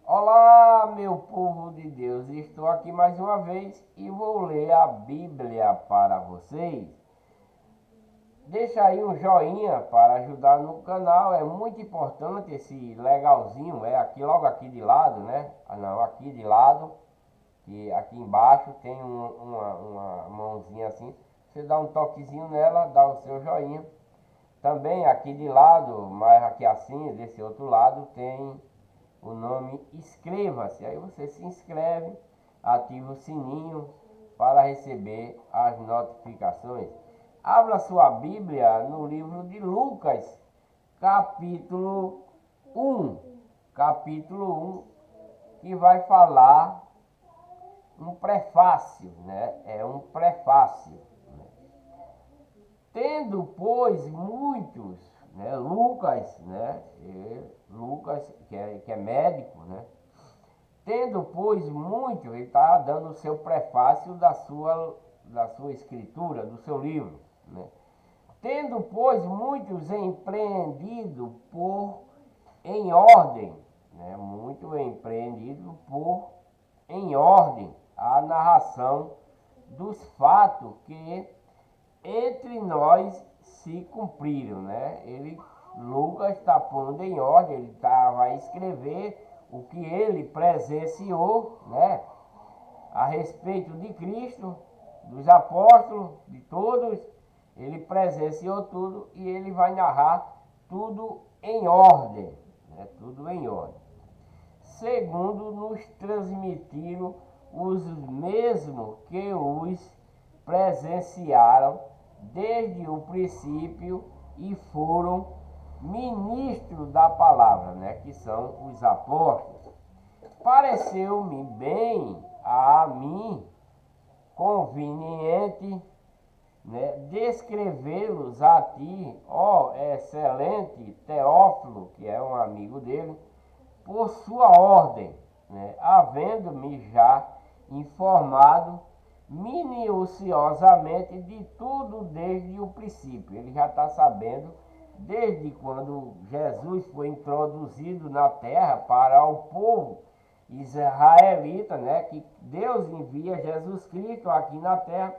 Olá, meu povo de Deus, estou aqui mais uma vez e vou ler a Bíblia para vocês. Deixa aí um joinha para ajudar no canal, é muito importante esse legalzinho, é aqui logo aqui de lado, né? Não, aqui de lado, que aqui embaixo tem uma mãozinha assim, você dá um toquezinho nela, dá o seu joinha. Também aqui de lado, mas aqui assim, desse outro lado, tem o nome inscreva-se. Aí você se inscreve, ativa o sininho para receber as notificações. Abra sua Bíblia no livro de Lucas, capítulo 1. Capítulo 1, que vai falar um prefácio, né? É um prefácio. Tendo, pois, muitos, né? Lucas, né? Lucas, que é médico, né? Tendo, pois, muitos, ele está dando o seu prefácio da sua escritura, do seu livro, né? Tendo, pois, muitos empreendido em ordem, né? Muito empreendido em ordem a narração dos fatos que entre nós se cumpriram, né? Lucas está pondo em ordem, vai escrever o que ele presenciou, né? A respeito de Cristo, dos apóstolos, de todos, ele presenciou tudo e ele vai narrar tudo em ordem, né? Tudo em ordem. Segundo nos transmitiram os mesmos que os presenciaram desde o princípio e foram ministros da palavra, né, que são os apóstolos. Pareceu-me bem a mim conveniente, né, descrevê-los a ti, ó excelente Teófilo, que é um amigo dele, por sua ordem, né, havendo-me já informado minuciosamente de tudo desde o princípio. Ele já está sabendo desde quando Jesus foi introduzido na terra para o povo israelita, né, que Deus envia Jesus Cristo aqui na terra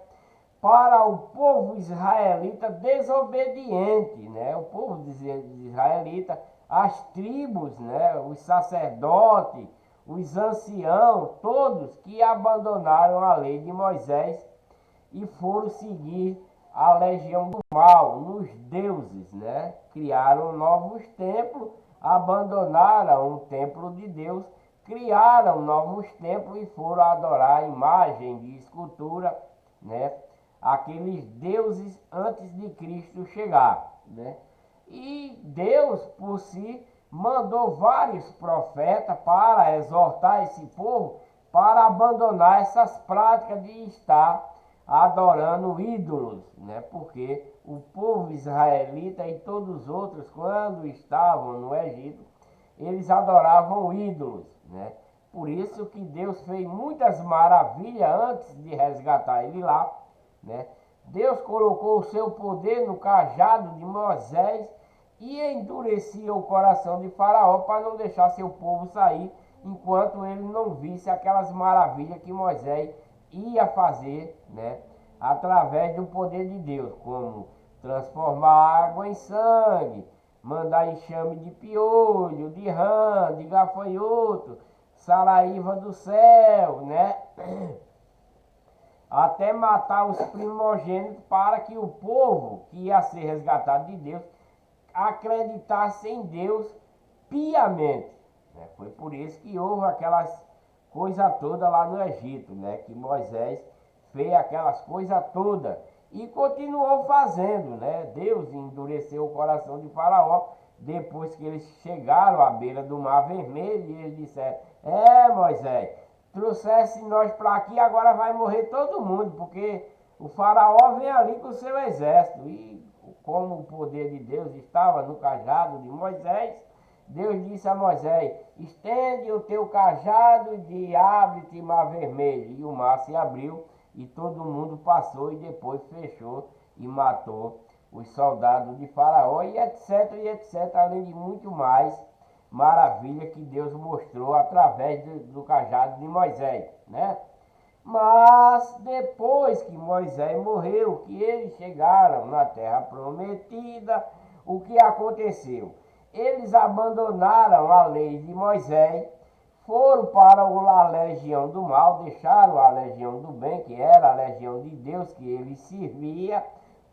para o povo israelita desobediente, né? O povo israelita, as tribos, né? Os sacerdotes, os anciãos, todos que abandonaram a lei de Moisés e foram seguir a legião do mal, nos deuses, né? Criaram novos templos, abandonaram o templo de Deus, criaram novos templos e foram adorar a imagem de escultura, né? Aqueles deuses antes de Cristo chegar, né? E Deus, por si, mandou vários profetas para exortar esse povo para abandonar essas práticas de estar adorando ídolos, né? Porque o povo israelita e todos os outros, quando estavam no Egito, eles adoravam ídolos, né? Por isso que Deus fez muitas maravilhas antes de resgatar ele lá, né? Deus colocou o seu poder no cajado de Moisés e endurecia o coração de Faraó para não deixar seu povo sair enquanto ele não visse aquelas maravilhas que Moisés ia fazer, né? Através do poder de Deus, como transformar água em sangue, mandar enxame de piolho, de rã, de gafanhoto, saraíva do céu, né? Até matar os primogênitos para que o povo que ia ser resgatado de Deus acreditasse em Deus piamente, né? Foi por isso que houve aquelas coisas todas lá no Egito, né? Que Moisés fez aquelas coisas todas e continuou fazendo, né? Deus endureceu o coração de Faraó depois que eles chegaram à beira do Mar Vermelho e eles disseram: Moisés, trouxesse nós para aqui, agora vai morrer todo mundo, porque o Faraó vem ali com o seu exército. E como o poder de Deus estava no cajado de Moisés, Deus disse a Moisés: estende o teu cajado e abre-te mar vermelho. E o mar se abriu e todo mundo passou e depois fechou e matou os soldados de Faraó e etc, além de muito mais maravilha que Deus mostrou através do cajado de Moisés, né? Mas depois que Moisés morreu, que eles chegaram na terra prometida, o que aconteceu? Eles abandonaram a lei de Moisés, foram para a legião do mal, deixaram a legião do bem, que era a legião de Deus que ele servia,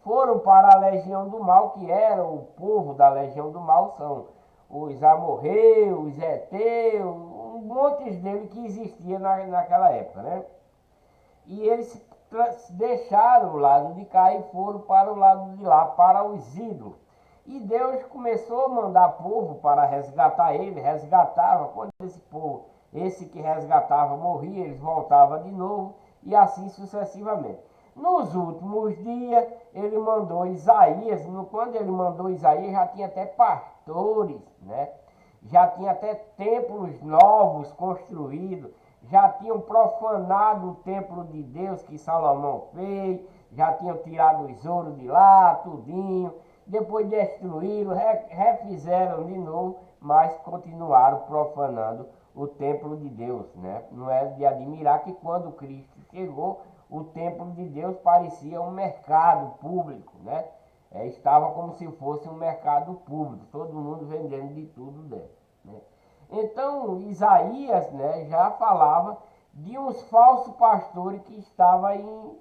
foram para a legião do mal, que era o povo da legião do mal, são os amorreus, os heteus, um monte dele que existia naquela época, né? E eles deixaram o lado de cá e foram para o lado de lá, para os ídolos. E Deus começou a mandar povo para resgatar ele, resgatava, quando esse povo, esse que resgatava morria, eles voltavam de novo, e assim sucessivamente. Nos últimos dias, ele mandou Isaías, quando ele mandou Isaías, já tinha até pastores, né? Já tinha até templos novos construídos, já tinham profanado o templo de Deus que Salomão fez, já tinham tirado os ouros de lá, tudinho, depois destruíram, refizeram de novo, mas continuaram profanando o templo de Deus, né? Não é de admirar que quando Cristo chegou, o templo de Deus parecia um mercado público, né? Estava como se fosse um mercado público, todo mundo vendendo de tudo dentro, né? Então Isaías, né, já falava de uns falsos pastores que estavam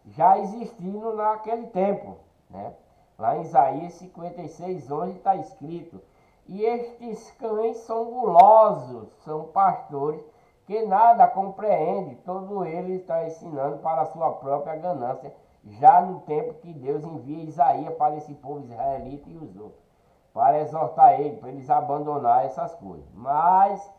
já existindo naquele tempo, né? Lá em Isaías 56, 11 está escrito: e estes cães são gulosos, são pastores que nada compreende, todo ele está ensinando para a sua própria ganância, já no tempo que Deus envia Isaías para esse povo israelita e os outros, para exortar ele, para eles abandonar essas coisas. Mas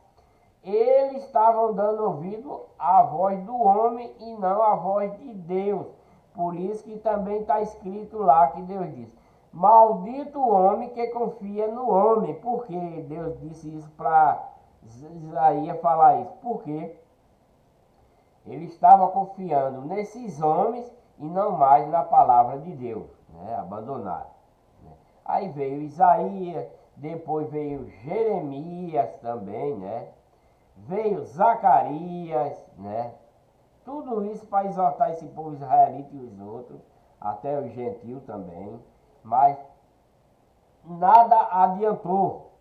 eles estavam dando ouvido à voz do homem e não à voz de Deus. Por isso que também está escrito lá que Deus diz: maldito o homem que confia no homem. Por que Deus disse isso para Isaías falar isso? Porque ele estava confiando nesses homens e não mais na palavra de Deus, né? Abandonaram. Aí veio Isaías, depois veio Jeremias também, né? Veio Zacarias, né? Tudo isso para exortar esse povo israelita e os outros, até os gentios também, mas nada adiantou,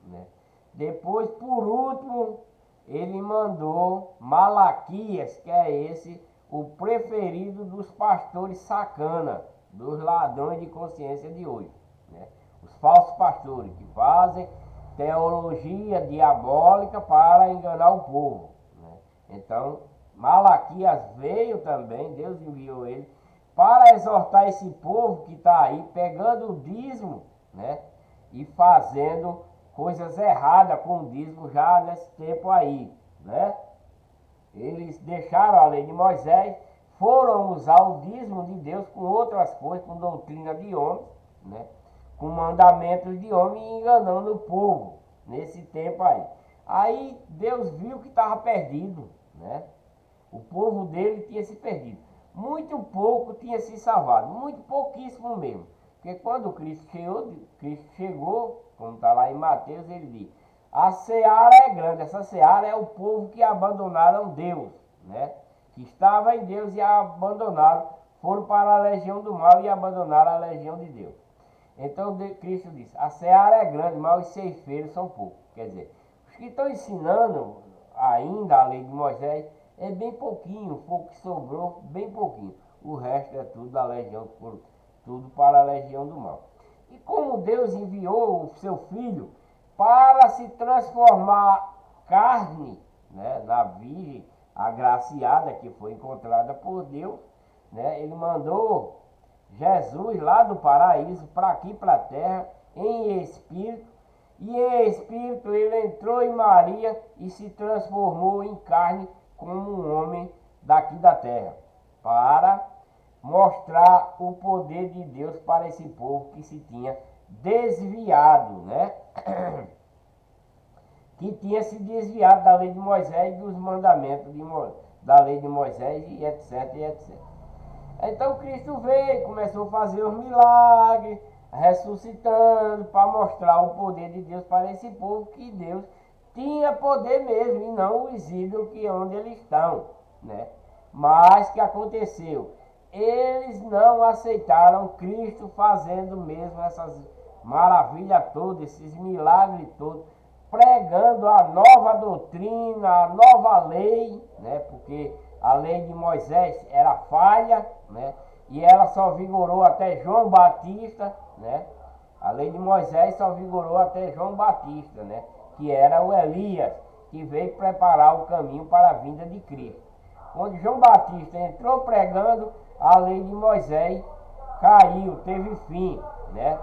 né? Depois, por último, ele mandou Malaquias, que é esse, o preferido dos pastores sacana, dos ladrões de consciência de hoje, né? Os falsos pastores que fazem teologia diabólica para enganar o povo, né? Então, Malaquias veio também, Deus enviou ele para exortar esse povo que está aí pegando o dízimo, né? E fazendo coisas erradas com o dízimo já nesse tempo aí, né? Eles deixaram a lei de Moisés, foram usar o dízimo de Deus com outras coisas, com doutrina de homens, né? Com mandamentos de homem e enganando o povo nesse tempo aí. Aí Deus viu que estava perdido, né? O povo dele tinha se perdido. Muito pouco tinha se salvado, muito pouquíssimo mesmo. Porque quando Cristo chegou, como está lá em Mateus, ele diz: a seara é grande, essa seara é o povo que abandonaram Deus, né? Que estava em Deus e a abandonaram, foram para a legião do mal e abandonaram a legião de Deus. Então Cristo disse: a seara é grande, mas os ceifeiros são poucos. Quer dizer, os que estão ensinando ainda a lei de Moisés é bem pouquinho, foi o que sobrou, bem pouquinho. O resto é tudo da legião, tudo para a legião do mal. E como Deus enviou o seu Filho para se transformar carne, né, na Virgem agraciada que foi encontrada por Deus, né, ele mandou Jesus lá do paraíso para aqui, para a terra, em espírito, e em espírito ele entrou em Maria e se transformou em carne como um homem daqui da terra, para mostrar o poder de Deus para esse povo que se tinha desviado, né? Que tinha se desviado da lei de Moisés e dos mandamentos da lei de Moisés e etc, e etc. Então Cristo veio, começou a fazer os milagres, ressuscitando para mostrar o poder de Deus para esse povo, que Deus tinha poder mesmo e não os ídolos que onde eles estão, né? Mas o que aconteceu? Eles não aceitaram Cristo fazendo mesmo essas maravilhas todas, esses milagres todos, pregando a nova doutrina, a nova lei, né? Porque a lei de Moisés era falha, né? E ela só vigorou até João Batista, né? A lei de Moisés só vigorou até João Batista, né? Que era o Elias, que veio preparar o caminho para a vinda de Cristo. Quando João Batista entrou pregando, a lei de Moisés caiu, teve fim, né?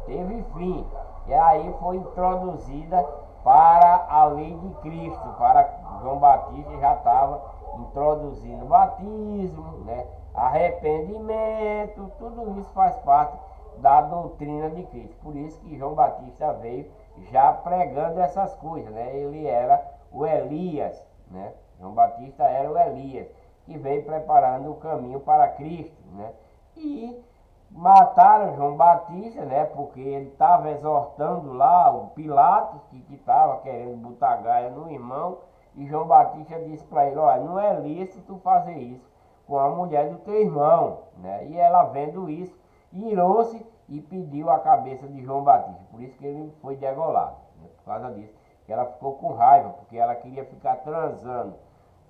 Teve fim. E aí foi introduzida para a lei de Cristo, para João Batista já estava introduzindo batismo, né? Arrependimento, tudo isso faz parte da doutrina de Cristo. Por isso que João Batista veio já pregando essas coisas, né? Ele era o Elias, né? João Batista era o Elias, que veio preparando o caminho para Cristo, né? E mataram João Batista, né? Porque ele estava exortando lá o Pilatos, que estava querendo botar gaia no irmão, e João Batista disse para ele: olha, não é lícito fazer isso com a mulher do teu irmão, né? E ela, vendo isso, irou-se e pediu a cabeça de João Batista. Por isso que ele foi degolado, né? Por causa disso, que ela ficou com raiva, porque ela queria ficar transando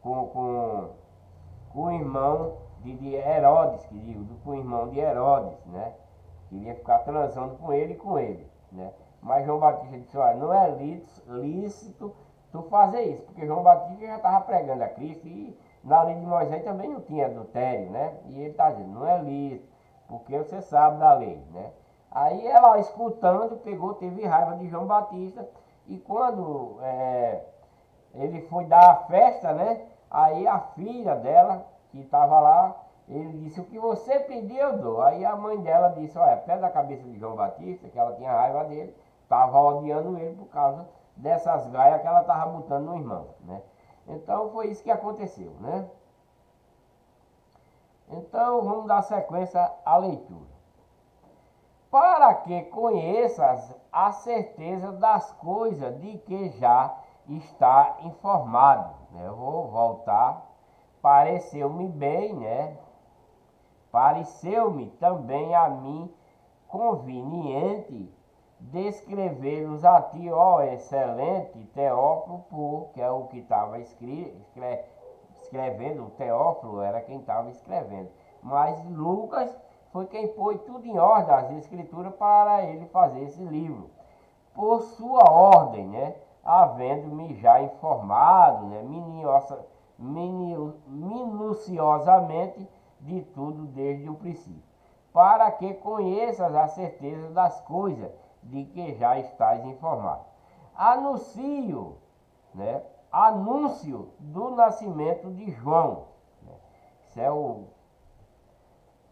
com o irmão de Herodes, que digo, com o irmão de Herodes, né? Queria ficar transando com ele, né? Mas João Batista disse: olha, não é lícito tu fazer isso, porque João Batista já estava pregando a Cristo e na lei de Moisés também não tinha adultério, né? E ele está dizendo: não é lícito, porque você sabe da lei, né? Aí ela, escutando, pegou, teve raiva de João Batista, e quando ele foi dar a festa, né? Aí a filha dela, que estava lá, ele disse: o que você pedir eu dou. Aí a mãe dela disse: olha, pega a cabeça de João Batista, que ela tinha raiva dele, estava odiando ele por causa dessas gaias que ela estava botando no irmão, né? Então foi isso que aconteceu, né? Então vamos dar sequência à leitura. Para que conheças a certeza das coisas de que já está informado, né? Eu vou voltar. Pareceu-me bem, né? Pareceu-me também a mim conveniente descrever-los a ti, ó excelente Teófilo, que é o que estava escrevendo, o Teófilo era quem estava escrevendo, mas Lucas foi quem pôs tudo em ordem, as escrituras, para ele fazer esse livro, por sua ordem, né? Havendo-me já informado, né? Minuciosamente de tudo desde o princípio, para que conheças a certeza das coisas de que já estás informado. Anuncio, né? Anúncio do nascimento de João, né? Isso é o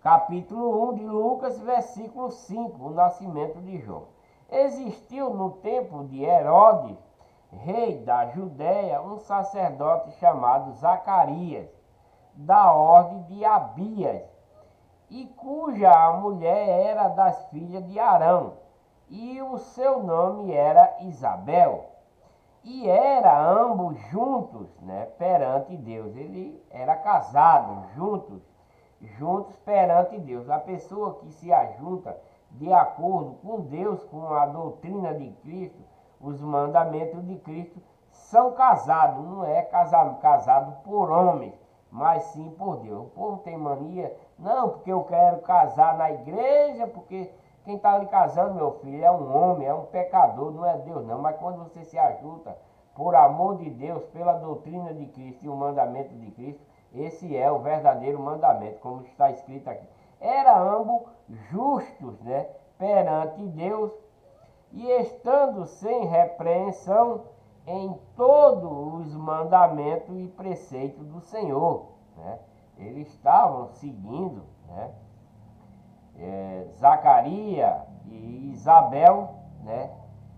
capítulo 1 de Lucas, versículo 5, o nascimento de João. Existiu no tempo de Herodes, rei da Judéia, um sacerdote chamado Zacarias, da ordem de Abias, e cuja mulher era das filhas de Arão, e o seu nome era Isabel. E era ambos juntos, né, perante Deus. Ele era casado, juntos perante Deus. A pessoa que se ajunta de acordo com Deus, com a doutrina de Cristo, os mandamentos de Cristo, são casados. Não é casado por homens, mas sim por Deus. O povo tem mania: não, porque eu quero casar na igreja, porque quem está ali casando, meu filho, é um homem, é um pecador, não é Deus não. Mas quando você se ajunta por amor de Deus, pela doutrina de Cristo e o mandamento de Cristo, esse é o verdadeiro mandamento, como está escrito aqui. Era ambos justos, né, perante Deus, e estando sem repreensão em todos os mandamentos e preceitos do Senhor, né? Eles estavam seguindo, né, Zacarias e Isabel, né?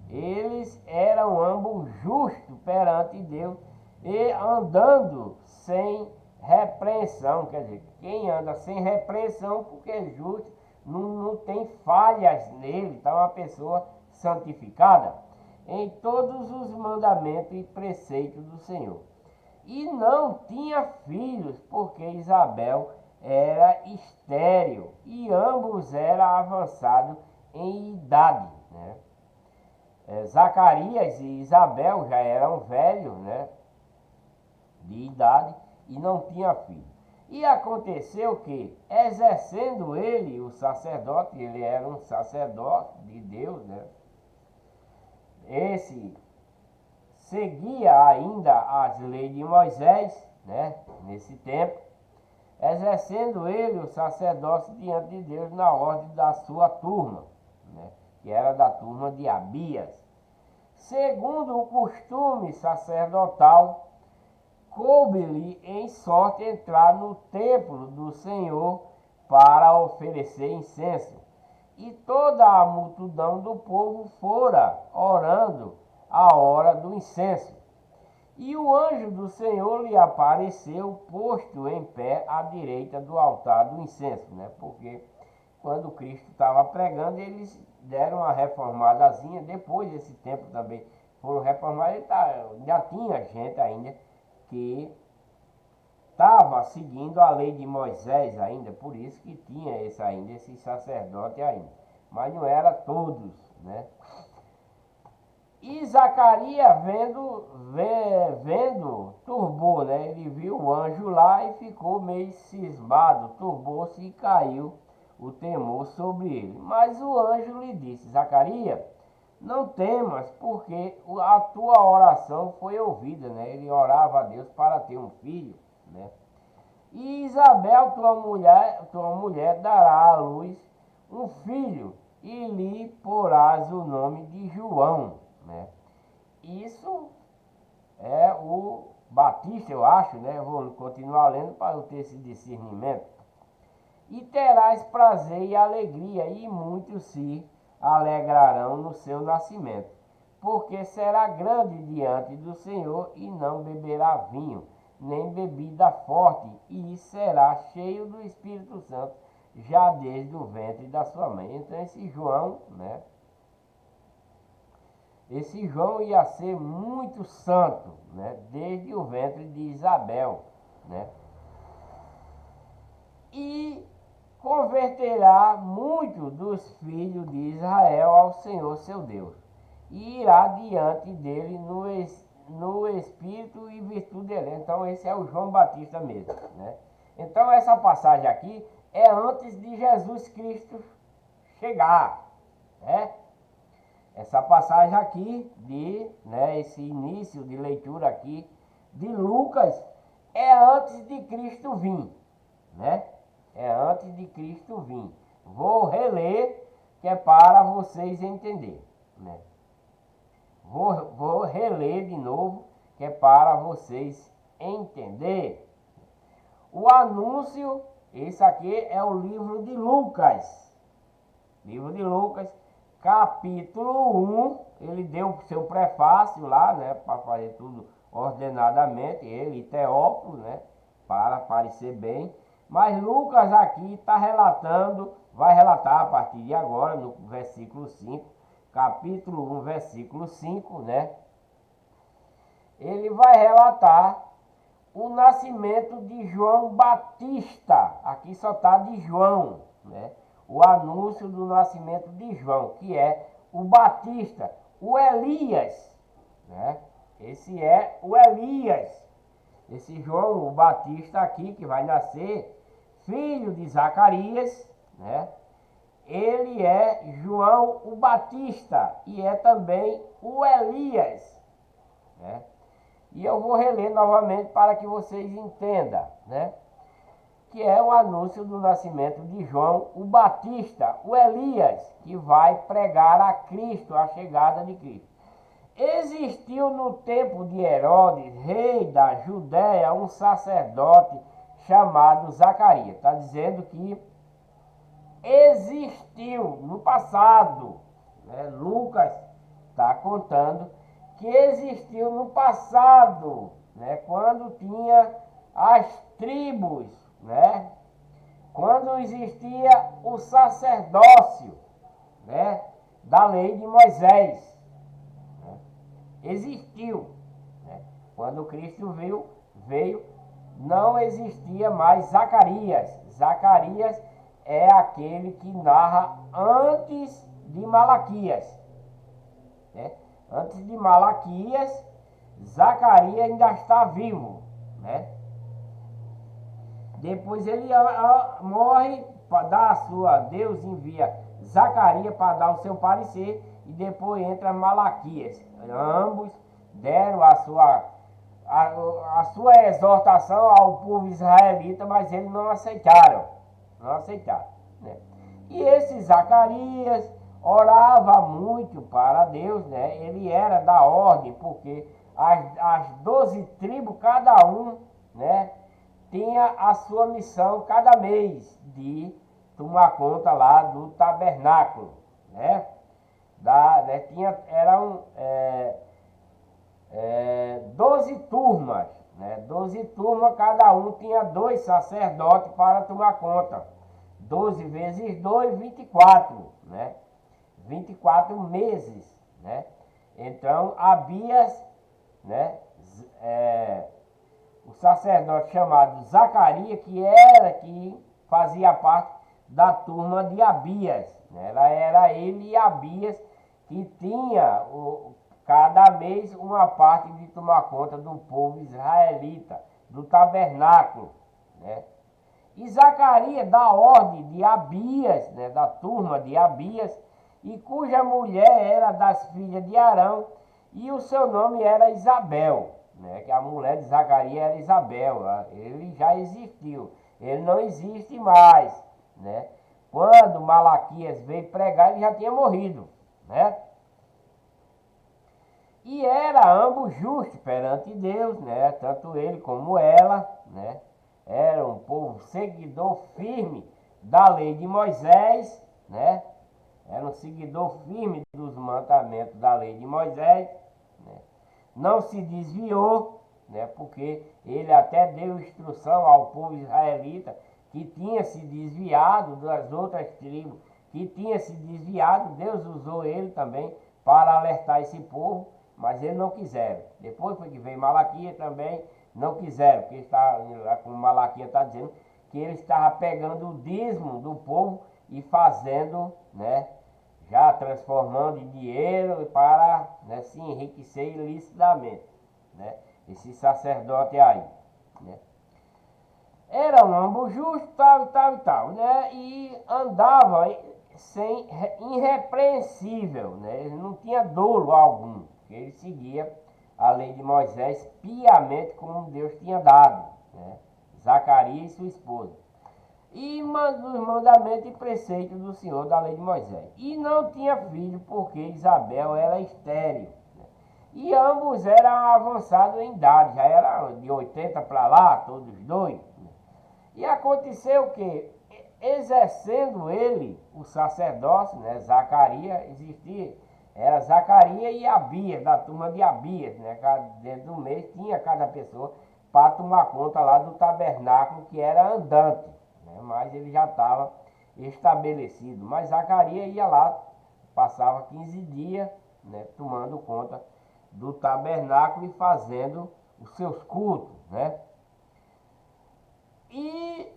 Eles eram ambos justos perante Deus e andando sem repreensão. Quer dizer, quem anda sem repreensão, porque é justo, não tem falhas nele, está uma pessoa santificada em todos os mandamentos e preceitos do Senhor. E não tinha filhos, porque Isabel era estéril e ambos eram avançados em idade, né? Zacarias e Isabel já eram velhos, né, de idade, e não tinha filho. E aconteceu que, exercendo ele o sacerdote, ele era um sacerdote de Deus, né? Esse seguia ainda as leis de Moisés, né, nesse tempo, exercendo ele o sacerdócio diante de Deus na ordem da sua turma, né, que era da turma de Abias. Segundo o costume sacerdotal, coube-lhe em sorte entrar no templo do Senhor para oferecer incenso. E toda a multidão do povo fora orando a hora do incenso. E o anjo do Senhor lhe apareceu posto em pé à direita do altar do incenso, né? Porque quando Cristo estava pregando, eles deram uma reformadazinha. Depois desse tempo também foram reformados. Já tinha gente ainda que estava seguindo a lei de Moisés ainda, por isso que tinha esse sacerdote ainda, mas não era todos, né? E Zacarias vendo, turbou, né? Ele viu o anjo lá e ficou meio cismado, turbou-se e caiu o temor sobre ele. Mas o anjo lhe disse: Zacarias, não temas, porque a tua oração foi ouvida, né? Ele orava a Deus para ter um filho, né? E Isabel, tua mulher dará à luz um filho e lhe porás o nome de João, né? Isso é o Batista, eu acho, né? Eu vou continuar lendo para eu ter esse discernimento. E terás prazer e alegria, e muitos se alegrarão no seu nascimento, porque será grande diante do Senhor e não beberá vinho, nem bebida forte, e será cheio do Espírito Santo, já desde o ventre da sua mãe. Então esse João, né? Esse João ia ser muito santo, né? Desde o ventre de Isabel, né? E converterá muitos dos filhos de Israel ao Senhor seu Deus, e irá diante dele no espírito e virtude dele. Então esse é o João Batista mesmo, né? Então essa passagem aqui é antes de Jesus Cristo chegar, né? Essa passagem aqui esse início de leitura aqui de Lucas é antes de Cristo vir, né? É antes de Cristo vir. Vou reler, que é para vocês entenderem, né? Vou reler de novo, que é para vocês entenderem. O anúncio, esse aqui é o livro de Lucas. Livro de Lucas, capítulo 1. Ele deu o seu prefácio lá, né? Para fazer tudo ordenadamente. Ele e Teófilo, né? Para parecer bem. Mas Lucas aqui está relatando, vai relatar a partir de agora, no versículo 5, capítulo 1, versículo 5, né? Ele vai relatar o nascimento de João Batista. Aqui só está de João, né? O anúncio do nascimento de João, que é o Batista, o Elias, né? Esse é o Elias. Esse João, o Batista aqui, que vai nascer, filho de Zacarias, né? Ele é João o Batista e é também o Elias, né? E eu vou reler novamente para que vocês entendam, né? Que é o anúncio do nascimento de João o Batista, o Elias, que vai pregar a Cristo, a chegada de Cristo. Existiu no tempo de Herodes, rei da Judéia, um sacerdote chamado Zacarias. Está dizendo que existiu no passado, né? Lucas está contando que existiu no passado, né? Quando tinha as tribos, né? quando existia o sacerdócio, né, da lei de Moisés, né, existiu, né? Quando Cristo veio, não existia mais Zacarias. Zacarias é aquele que narra antes de Malaquias, né? Antes de Malaquias, Zacarias ainda está vivo, né? Depois ele morre para dar a sua, Deus envia Zacarias para dar o seu parecer e depois entra Malaquias. Ambos deram a sua exortação ao povo israelita, mas eles não aceitaram. Não aceitaram, né? E esse Zacarias orava muito para Deus, né? Ele era da ordem, porque as 12 tribos, cada um, né, tinha a sua missão cada mês de tomar conta lá do tabernáculo, né? Eram 12 turmas, né? 12 turmas, cada um tinha 2 sacerdotes para tomar conta. 12 vezes 2, 24, né? 24 meses, né? Então, Abias, né? O sacerdote chamado Zacarias, que fazia parte da turma de Abias, né? Era ele e Abias que tinha cada mês uma parte de tomar conta do povo israelita, do tabernáculo, né? E Zacarias, da ordem de Abias, né, da turma de Abias, e cuja mulher era das filhas de Arão, e o seu nome era Isabel, né, que a mulher de Zacarias era Isabel. Ele já existiu, ele não existe mais, né? Quando Malaquias veio pregar, ele já tinha morrido, né? E era ambos justos perante Deus, né? Tanto ele como ela, né? Era um povo seguidor firme da lei de Moisés, né? Era um seguidor firme dos mandamentos da lei de Moisés, né? Não se desviou, né? Porque ele até deu instrução ao povo israelita que tinha se desviado das outras tribos, que tinha se desviado. Deus usou ele também para alertar esse povo, mas eles não quiseram. Depois foi que veio Malaquias também, não quiseram, porque está, como Malaquias está dizendo, que ele estava pegando o dízimo do povo e fazendo, né, já transformando em dinheiro para, né, se enriquecer ilicitamente, né, esse sacerdote aí, né. Eram ambos justos, tal, né, e andavam irrepreensível, né, ele não tinha dolo algum, ele seguia a lei de Moisés piamente como Deus tinha dado, né? Zacarias e sua esposa. E os mandamentos e preceitos do Senhor da lei de Moisés. E não tinha filho, porque Isabel era estéril, né? E ambos eram avançados em idade, já era de 80 para lá, todos dois, né? E aconteceu que, exercendo ele o sacerdócio, né, Zacarias, era Zacarias e Abias, da turma de Abias, né? Dentro do mês tinha cada pessoa para tomar conta lá do tabernáculo, que era andante, né? Mas ele já estava estabelecido. Mas Zacarias ia lá, passava 15 dias, né, tomando conta do tabernáculo e fazendo os seus cultos, né? E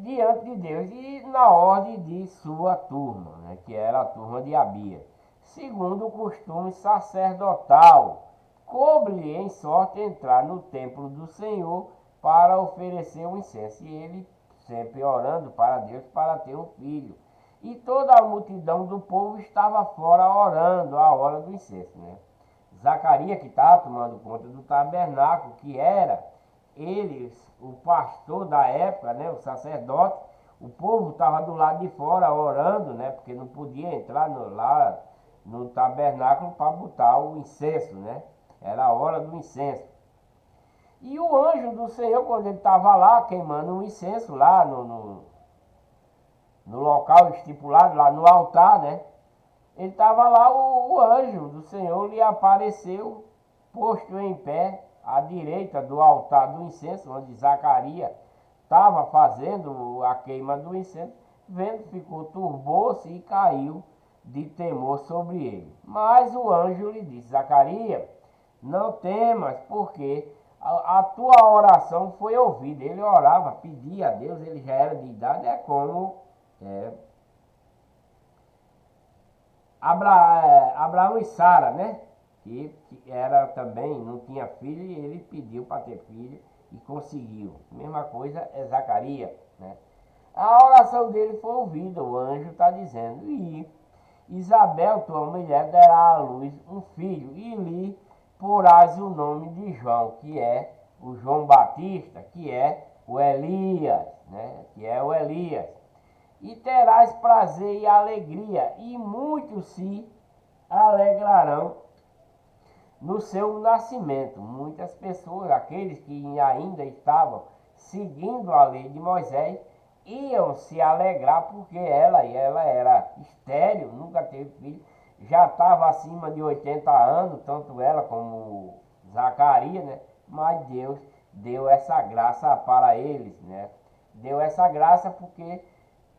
diante de Deus, e na ordem de sua turma, né, que era a turma de Abias, segundo o costume sacerdotal, coube-lhe em sorte entrar no templo do Senhor para oferecer o incenso. E ele sempre orando para Deus para ter um filho. E toda a multidão do povo estava fora orando a hora do incenso, né? Zacarias, que estava tomando conta do tabernáculo, que era ele, o pastor da época, né, o sacerdote, o povo estava do lado de fora orando, né, porque não podia entrar lá no tabernáculo para botar o incenso, né? Era a hora do incenso. E o anjo do Senhor, quando ele estava lá queimando o incenso, lá no local estipulado, lá no altar, né? Ele estava lá, o anjo do Senhor lhe apareceu, posto em pé, à direita do altar do incenso, onde Zacarias estava fazendo a queima do incenso, vendo, ficou, turbou-se e caiu de temor sobre ele. Mas o anjo lhe disse: Zacarias, não temas, porque a tua oração foi ouvida. Ele orava, pedia a Deus, ele já era de idade, é como Abraão e Sara, né? Que era também, não tinha filho, e ele pediu para ter filho e conseguiu. Mesma coisa é Zacarias, né? A oração dele foi ouvida, o anjo está dizendo: e Isabel, tua mulher, dará à luz um filho, e lhe porás o nome de João, que é o João Batista, que é o Elias, né? Que é o Elias. E terás prazer e alegria, e muitos se alegrarão no seu nascimento. Muitas pessoas, aqueles que ainda estavam seguindo a lei de Moisés, iam se alegrar porque ela era estéril, nunca teve filho, já estava acima de 80 anos, tanto ela como Zacarias, né? Mas Deus deu essa graça para eles, né? Deu essa graça porque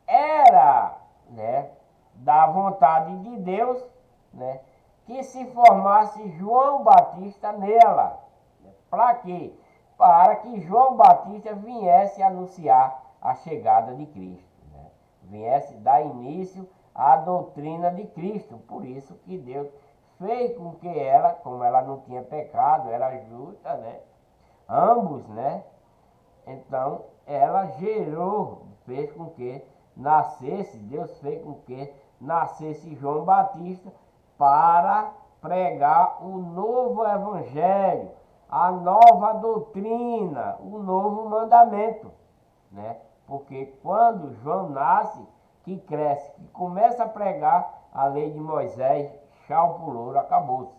era, né, da vontade de Deus, né, que se formasse João Batista nela. Para quê? Para que João Batista viesse anunciar a chegada de Cristo, né? Viesse dar início à doutrina de Cristo. Por isso que Deus fez com que ela, como ela não tinha pecado, era justa, né? Ambos, né? Então, ela gerou, fez com que nascesse, Deus fez com que nascesse João Batista para pregar o novo evangelho, a nova doutrina, o novo mandamento, né? Porque quando João nasce, que cresce, que começa a pregar a lei de Moisés, chau pro louro, acabou-se,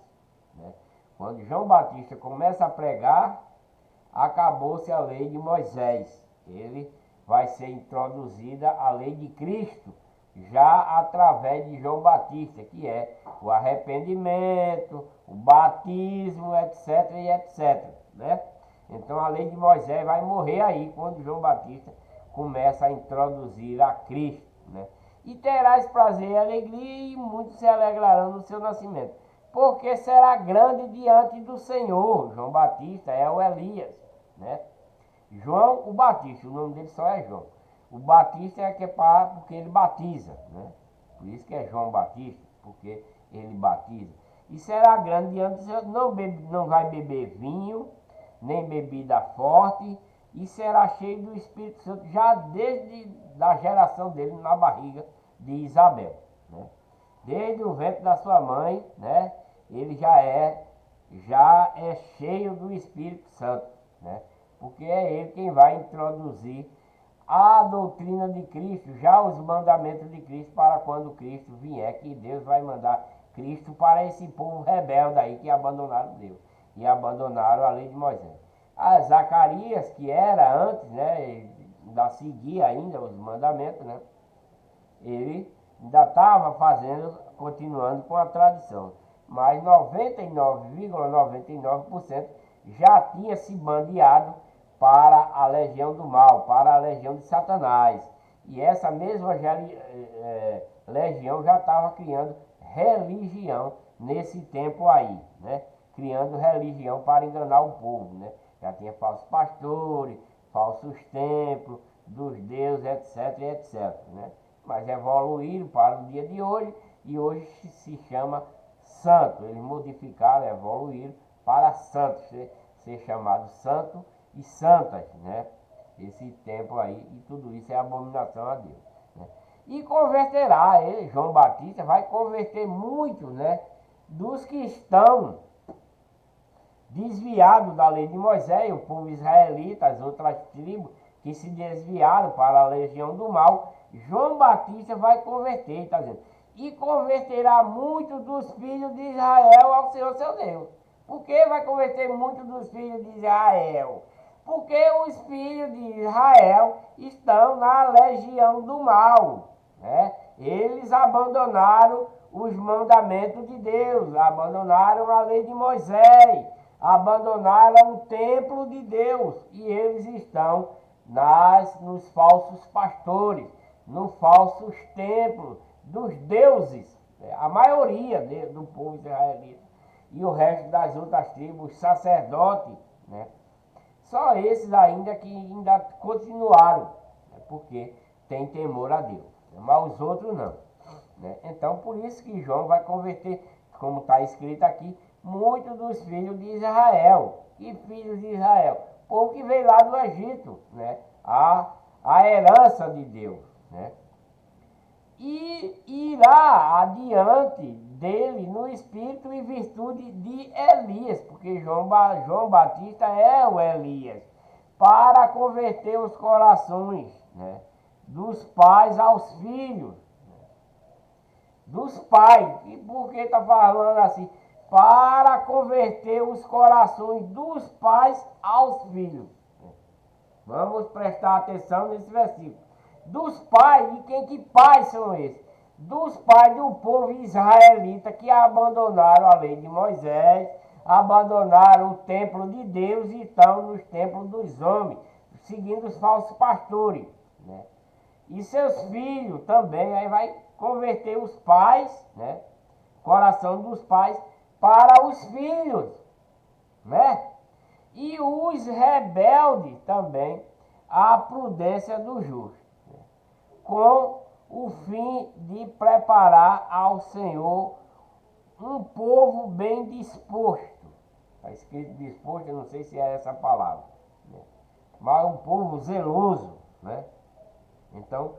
né? Quando João Batista começa a pregar, acabou-se a lei de Moisés. Ele vai ser introduzida a lei de Cristo, já através de João Batista, que é o arrependimento, o batismo, etc, e etc, né? Então a lei de Moisés vai morrer aí quando João Batista começa a introduzir a Cristo, né? E terás prazer e alegria, e muitos se alegrarão no seu nascimento, porque será grande diante do Senhor. João Batista é o Elias, né? João o Batista, o nome dele só é João. O Batista é que é porque ele batiza, né? Por isso que é João Batista, porque ele batiza. E será grande diante do Senhor, não vai beber vinho, nem bebida forte, e será cheio do Espírito Santo já desde a geração dele na barriga de Isabel, né? Desde o ventre da sua mãe, né? Ele já é cheio do Espírito Santo, né? Porque é ele quem vai introduzir a doutrina de Cristo, já os mandamentos de Cristo, para quando Cristo vier, que Deus vai mandar Cristo para esse povo rebelde aí que abandonaram Deus e abandonaram a lei de Moisés. A Zacarias, que era antes, né, ainda seguia ainda os mandamentos, né, ele ainda estava fazendo, continuando com a tradição. Mas 99,99% já tinha se bandeado para a legião do mal, para a legião de Satanás. E essa mesma legião já estava criando religião nesse tempo aí, né? Criando religião para enganar o povo, né? Já tinha falsos pastores, falsos templos, dos deuses, etc, etc, né? Mas evoluíram para o dia de hoje, e hoje se chama santo. Eles modificaram, evoluíram para santos, ser chamado santo e santas, né? Esse tempo aí, e tudo isso é abominação a Deus, né? E converterá, ele, João Batista, vai converter muitos, né, dos que estão desviados da lei de Moisés, o povo israelita, as outras tribos que se desviaram para a legião do mal. João Batista vai converter, está dizendo, e converterá muitos dos filhos de Israel ao Senhor seu Deus. Por que vai converter muitos dos filhos de Israel? Porque os filhos de Israel estão na legião do mal, né? Eles abandonaram os mandamentos de Deus, abandonaram a lei de Moisés, abandonaram o templo de Deus, e eles estão nos falsos pastores, nos falsos templos, dos deuses, a maioria do povo israelita, e o resto das outras tribos, sacerdotes, né? Só esses ainda que ainda continuaram, né? Porque tem temor a Deus, mas os outros não, né? Então, por isso que João vai converter, como está escrito aqui, muitos dos filhos de Israel. E filhos de Israel, povo que veio lá do Egito, né? A herança de Deus, né? E irá adiante dele no espírito e virtude de Elias, porque João Batista é o Elias, para converter os corações, né, dos pais aos filhos, dos pais. E por que está falando assim? Para converter os corações dos pais aos filhos. Vamos prestar atenção nesse versículo. Dos pais, e que pais são esses? Dos pais do povo israelita que abandonaram a lei de Moisés, abandonaram o templo de Deus e estão nos templos dos homens, seguindo os falsos pastores, né? E seus filhos também, aí vai converter os pais, né? Coração dos pais para os filhos, né? E os rebeldes também à prudência do justo, né? Com o fim de preparar ao Senhor um povo bem disposto. Está escrito disposto, eu não sei se é essa palavra, né? Mas um povo zeloso, né? Então,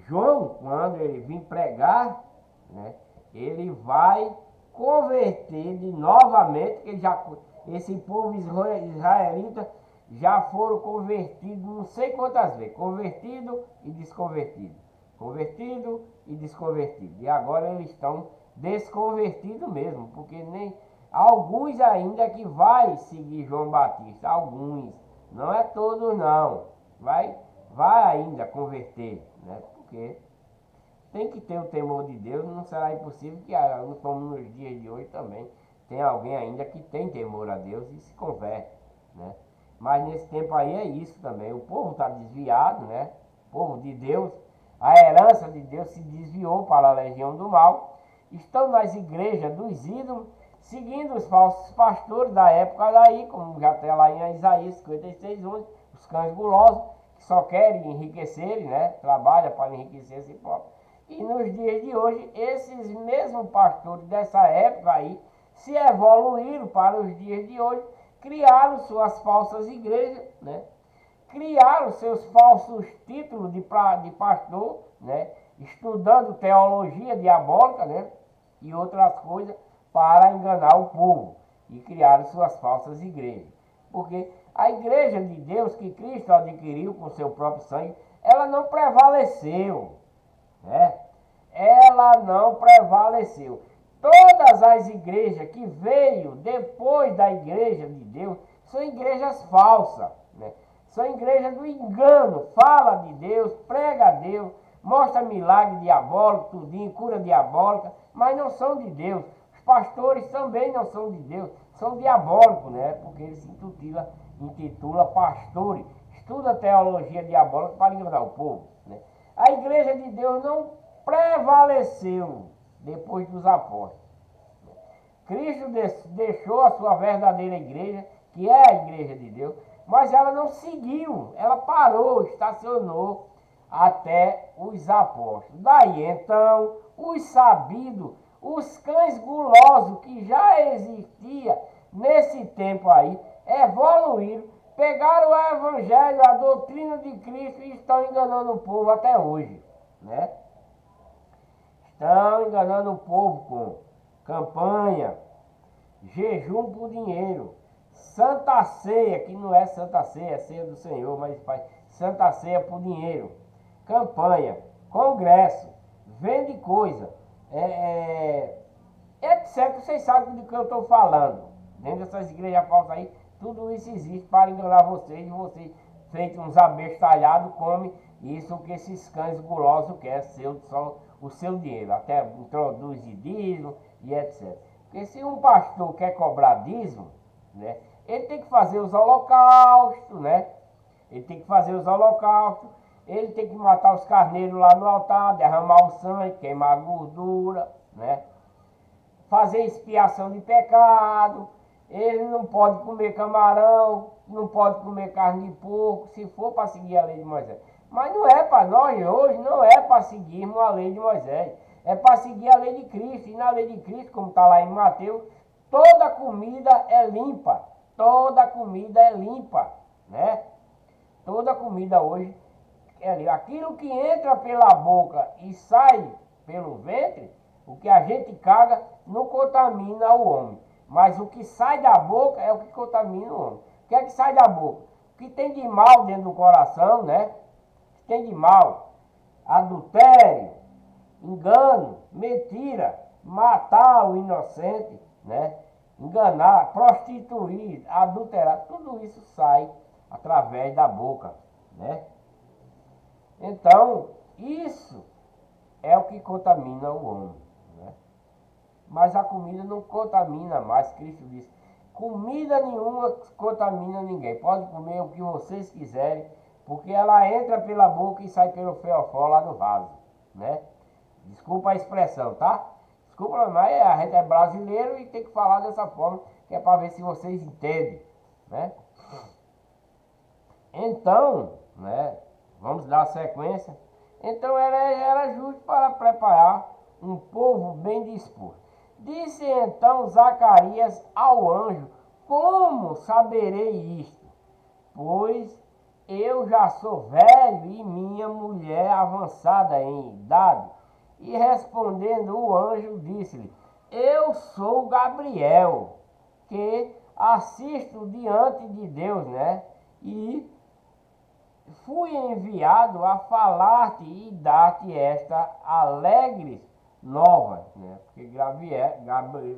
João, quando ele vir pregar, né, ele vai converter de novamente, que esse povo israelita já foram convertidos não sei quantas vezes, convertido e desconvertido, convertido e desconvertido. E agora eles estão desconvertidos mesmo, porque nem alguns ainda que vai seguir João Batista, alguns, não é todos não, vai ainda converter, né? Porque tem que ter o temor de Deus, não será impossível que, como nos dias de hoje também, tem alguém ainda que tem temor a Deus e se converte, né? Mas nesse tempo aí é isso também, o povo está desviado, né? O povo de Deus, a herança de Deus se desviou para a legião do mal, estão nas igrejas dos ídolos, seguindo os falsos pastores da época daí, como já tem lá em Isaías 56:11, os cães gulosos, que só querem enriquecer, né? Trabalha para enriquecer si próprio. E nos dias de hoje, esses mesmos pastores dessa época aí, se evoluíram para os dias de hoje, criaram suas falsas igrejas, né? Criaram seus falsos títulos de pastor, né? Estudando teologia diabólica, né? E outras coisas para enganar o povo. E criaram suas falsas igrejas. Porque a igreja de Deus que Cristo adquiriu com seu próprio sangue, ela não prevaleceu, né? Ela não prevaleceu. Todas as igrejas que veio depois da igreja de Deus são igrejas falsas, né? São igrejas do engano, fala de Deus, prega a Deus, mostra milagre diabólico, tudinho, cura diabólica, mas não são de Deus. Os pastores também não são de Deus, são diabólicos, né? Porque eles se intitula pastores, estuda teologia diabólica para enganar o povo, né? A igreja de Deus não prevaleceu depois dos apóstolos. Cristo deixou a sua verdadeira igreja, que é a igreja de Deus, mas ela não seguiu, ela parou, estacionou até os apóstolos. Daí então, os sabidos, os cães gulosos que já existia nesse tempo aí, evoluíram, pegaram o evangelho, a doutrina de Cristo e estão enganando o povo até hoje, né? Estão enganando o povo com campanha, jejum por dinheiro, Santa Ceia, que não é Santa Ceia, é Ceia do Senhor, mas faz Santa Ceia por dinheiro, campanha, congresso, vende coisa, etc. Vocês sabem do que eu estou falando. Dentro dessas igrejas falsas aí, tudo isso existe para enganar vocês, e vocês, feito uns abestalhados, comem isso que esses cães gulosos querem, o seu dinheiro, até introduz dízimo e etc. Porque se um pastor quer cobrar dízimo, né, ele tem que fazer os holocaustos, né? Ele tem que fazer os holocaustos, ele tem que matar os carneiros lá no altar, derramar o sangue, queimar a gordura, né? Fazer expiação de pecado. Ele não pode comer camarão, não pode comer carne de porco, se for para seguir a lei de Moisés. Mas não é para nós hoje, não é para seguirmos a lei de Moisés. É para seguir a lei de Cristo. E na lei de Cristo, como está lá em Mateus, toda comida é limpa. Toda comida é limpa, né? Toda comida hoje é limpa. Aquilo que entra pela boca e sai pelo ventre, o que a gente caga, não contamina o homem. Mas o que sai da boca é o que contamina o homem. O que é que sai da boca? O que tem de mal dentro do coração, né? O que tem de mal? Adultério, engano, mentira, matar o inocente, né? Enganar, prostituir, adulterar, tudo isso sai através da boca, né? Então, isso é o que contamina o homem, né? Mas a comida não contamina mais. Cristo disse, comida nenhuma contamina ninguém. Pode comer o que vocês quiserem, porque ela entra pela boca e sai pelo fiofó lá no vaso, né? Desculpa a expressão, tá? Desculpa, mas a gente é brasileiro e tem que falar dessa forma, que é para ver se vocês entendem, né? Então, né, vamos dar sequência. Então era justo para preparar um povo bem disposto. Disse então Zacarias ao anjo, como saberei isto? Pois eu já sou velho e minha mulher avançada em idade. E respondendo o anjo, disse-lhe, eu sou Gabriel, que assisto diante de Deus, né? E fui enviado a falar-te e dar-te esta alegre nova, né? Porque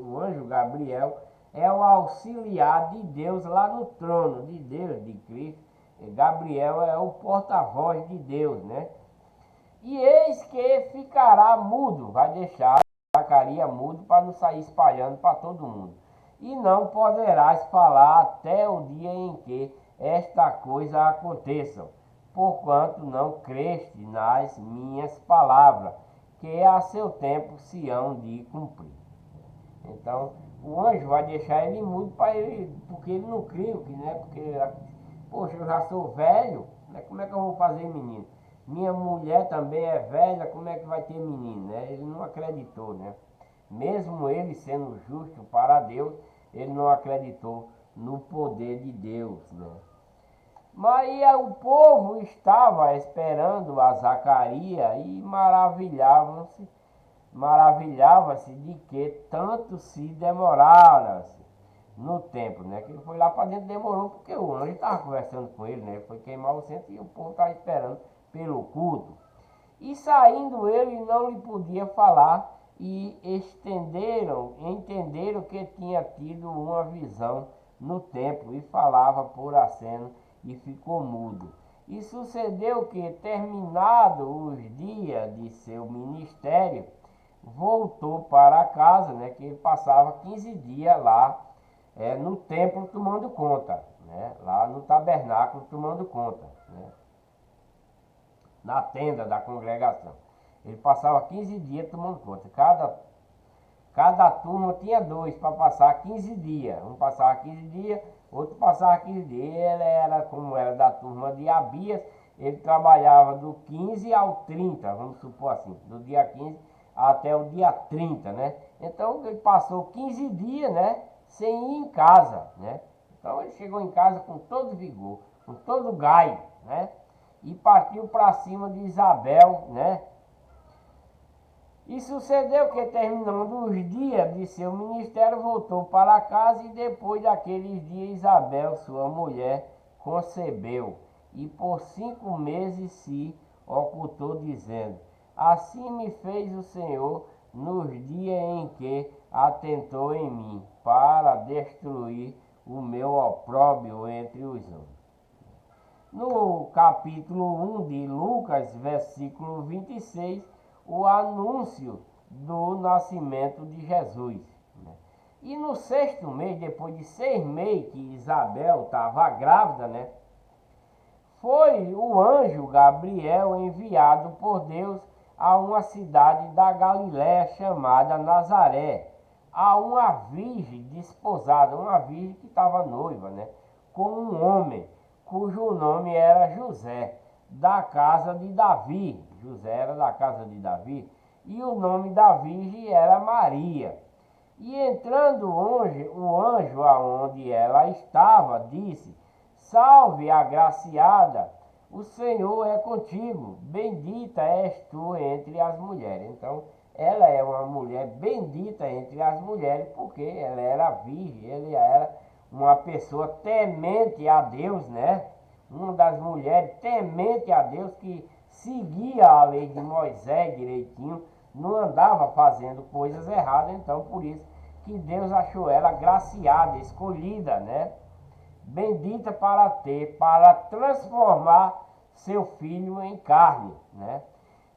o anjo Gabriel é o auxiliar de Deus lá no trono de Deus, de Cristo. Gabriel é o porta-voz de Deus, né? E eis que ficará mudo, vai deixar Zacarias mudo para não sair espalhando para todo mundo. E não poderás falar até o dia em que esta coisa aconteça, porquanto não creste nas minhas palavras, que a seu tempo se hão de cumprir. Então, o anjo vai deixar ele mudo para ele, porque ele não creu, né? Porque, poxa, eu já sou velho, né? Como é que eu vou fazer menino? Minha mulher também é velha, como é que vai ter menino, né? Ele não acreditou, né? Mesmo ele sendo justo para Deus, ele não acreditou no poder de Deus, né? Mas o povo estava esperando a Zacarias e maravilhava-se de que tanto se demoraram no tempo, né? Que ele foi lá para dentro, demorou porque o anjo estava conversando com ele, né? Ele foi queimar o centro e o povo estava esperando pelo culto. E saindo ele não lhe podia falar e entenderam que tinha tido uma visão no templo e falava por aceno e ficou mudo. E sucedeu que, terminado os dias de seu ministério, voltou para casa, né, que ele passava 15 dias lá no templo tomando conta, né, lá no tabernáculo tomando conta, né, na tenda da congregação. Ele passava 15 dias tomando conta. Cada turma tinha dois para passar 15 dias. Um passava 15 dias, outro passava 15 dias. Ele era, como era da turma de Abias, ele trabalhava do 15 ao 30, vamos supor assim, do dia 15 até o dia 30, né? Então ele passou 15 dias, né, sem ir em casa, né? Então ele chegou em casa com todo vigor, com todo gás, né? E partiu para cima de Isabel, né? E sucedeu que, terminando os dias de seu ministério, voltou para casa e depois daqueles dias Isabel, sua mulher, concebeu. E por 5 meses se ocultou, dizendo, assim me fez o Senhor nos dias em que atentou em mim, para destruir o meu opróbrio entre os homens. No capítulo 1 de Lucas, versículo 26, o anúncio do nascimento de Jesus, né? E no 6º mês, depois de 6 meses que Isabel estava grávida, né, foi o anjo Gabriel enviado por Deus a uma cidade da Galiléia chamada Nazaré, a uma virgem desposada, uma virgem que estava noiva, né, com um homem cujo nome era José, da casa de Davi. José era da casa de Davi, e o nome da virgem era Maria. E entrando o anjo aonde ela estava, disse: Salve, agraciada, o Senhor é contigo, bendita és tu entre as mulheres. Então, ela é uma mulher bendita entre as mulheres, porque ela era virgem, ela era uma pessoa temente a Deus, né? Uma das mulheres temente a Deus, que seguia a lei de Moisés direitinho, não andava fazendo coisas erradas. Então, por isso que Deus achou ela graciada, escolhida, né? Bendita para transformar seu filho em carne, né?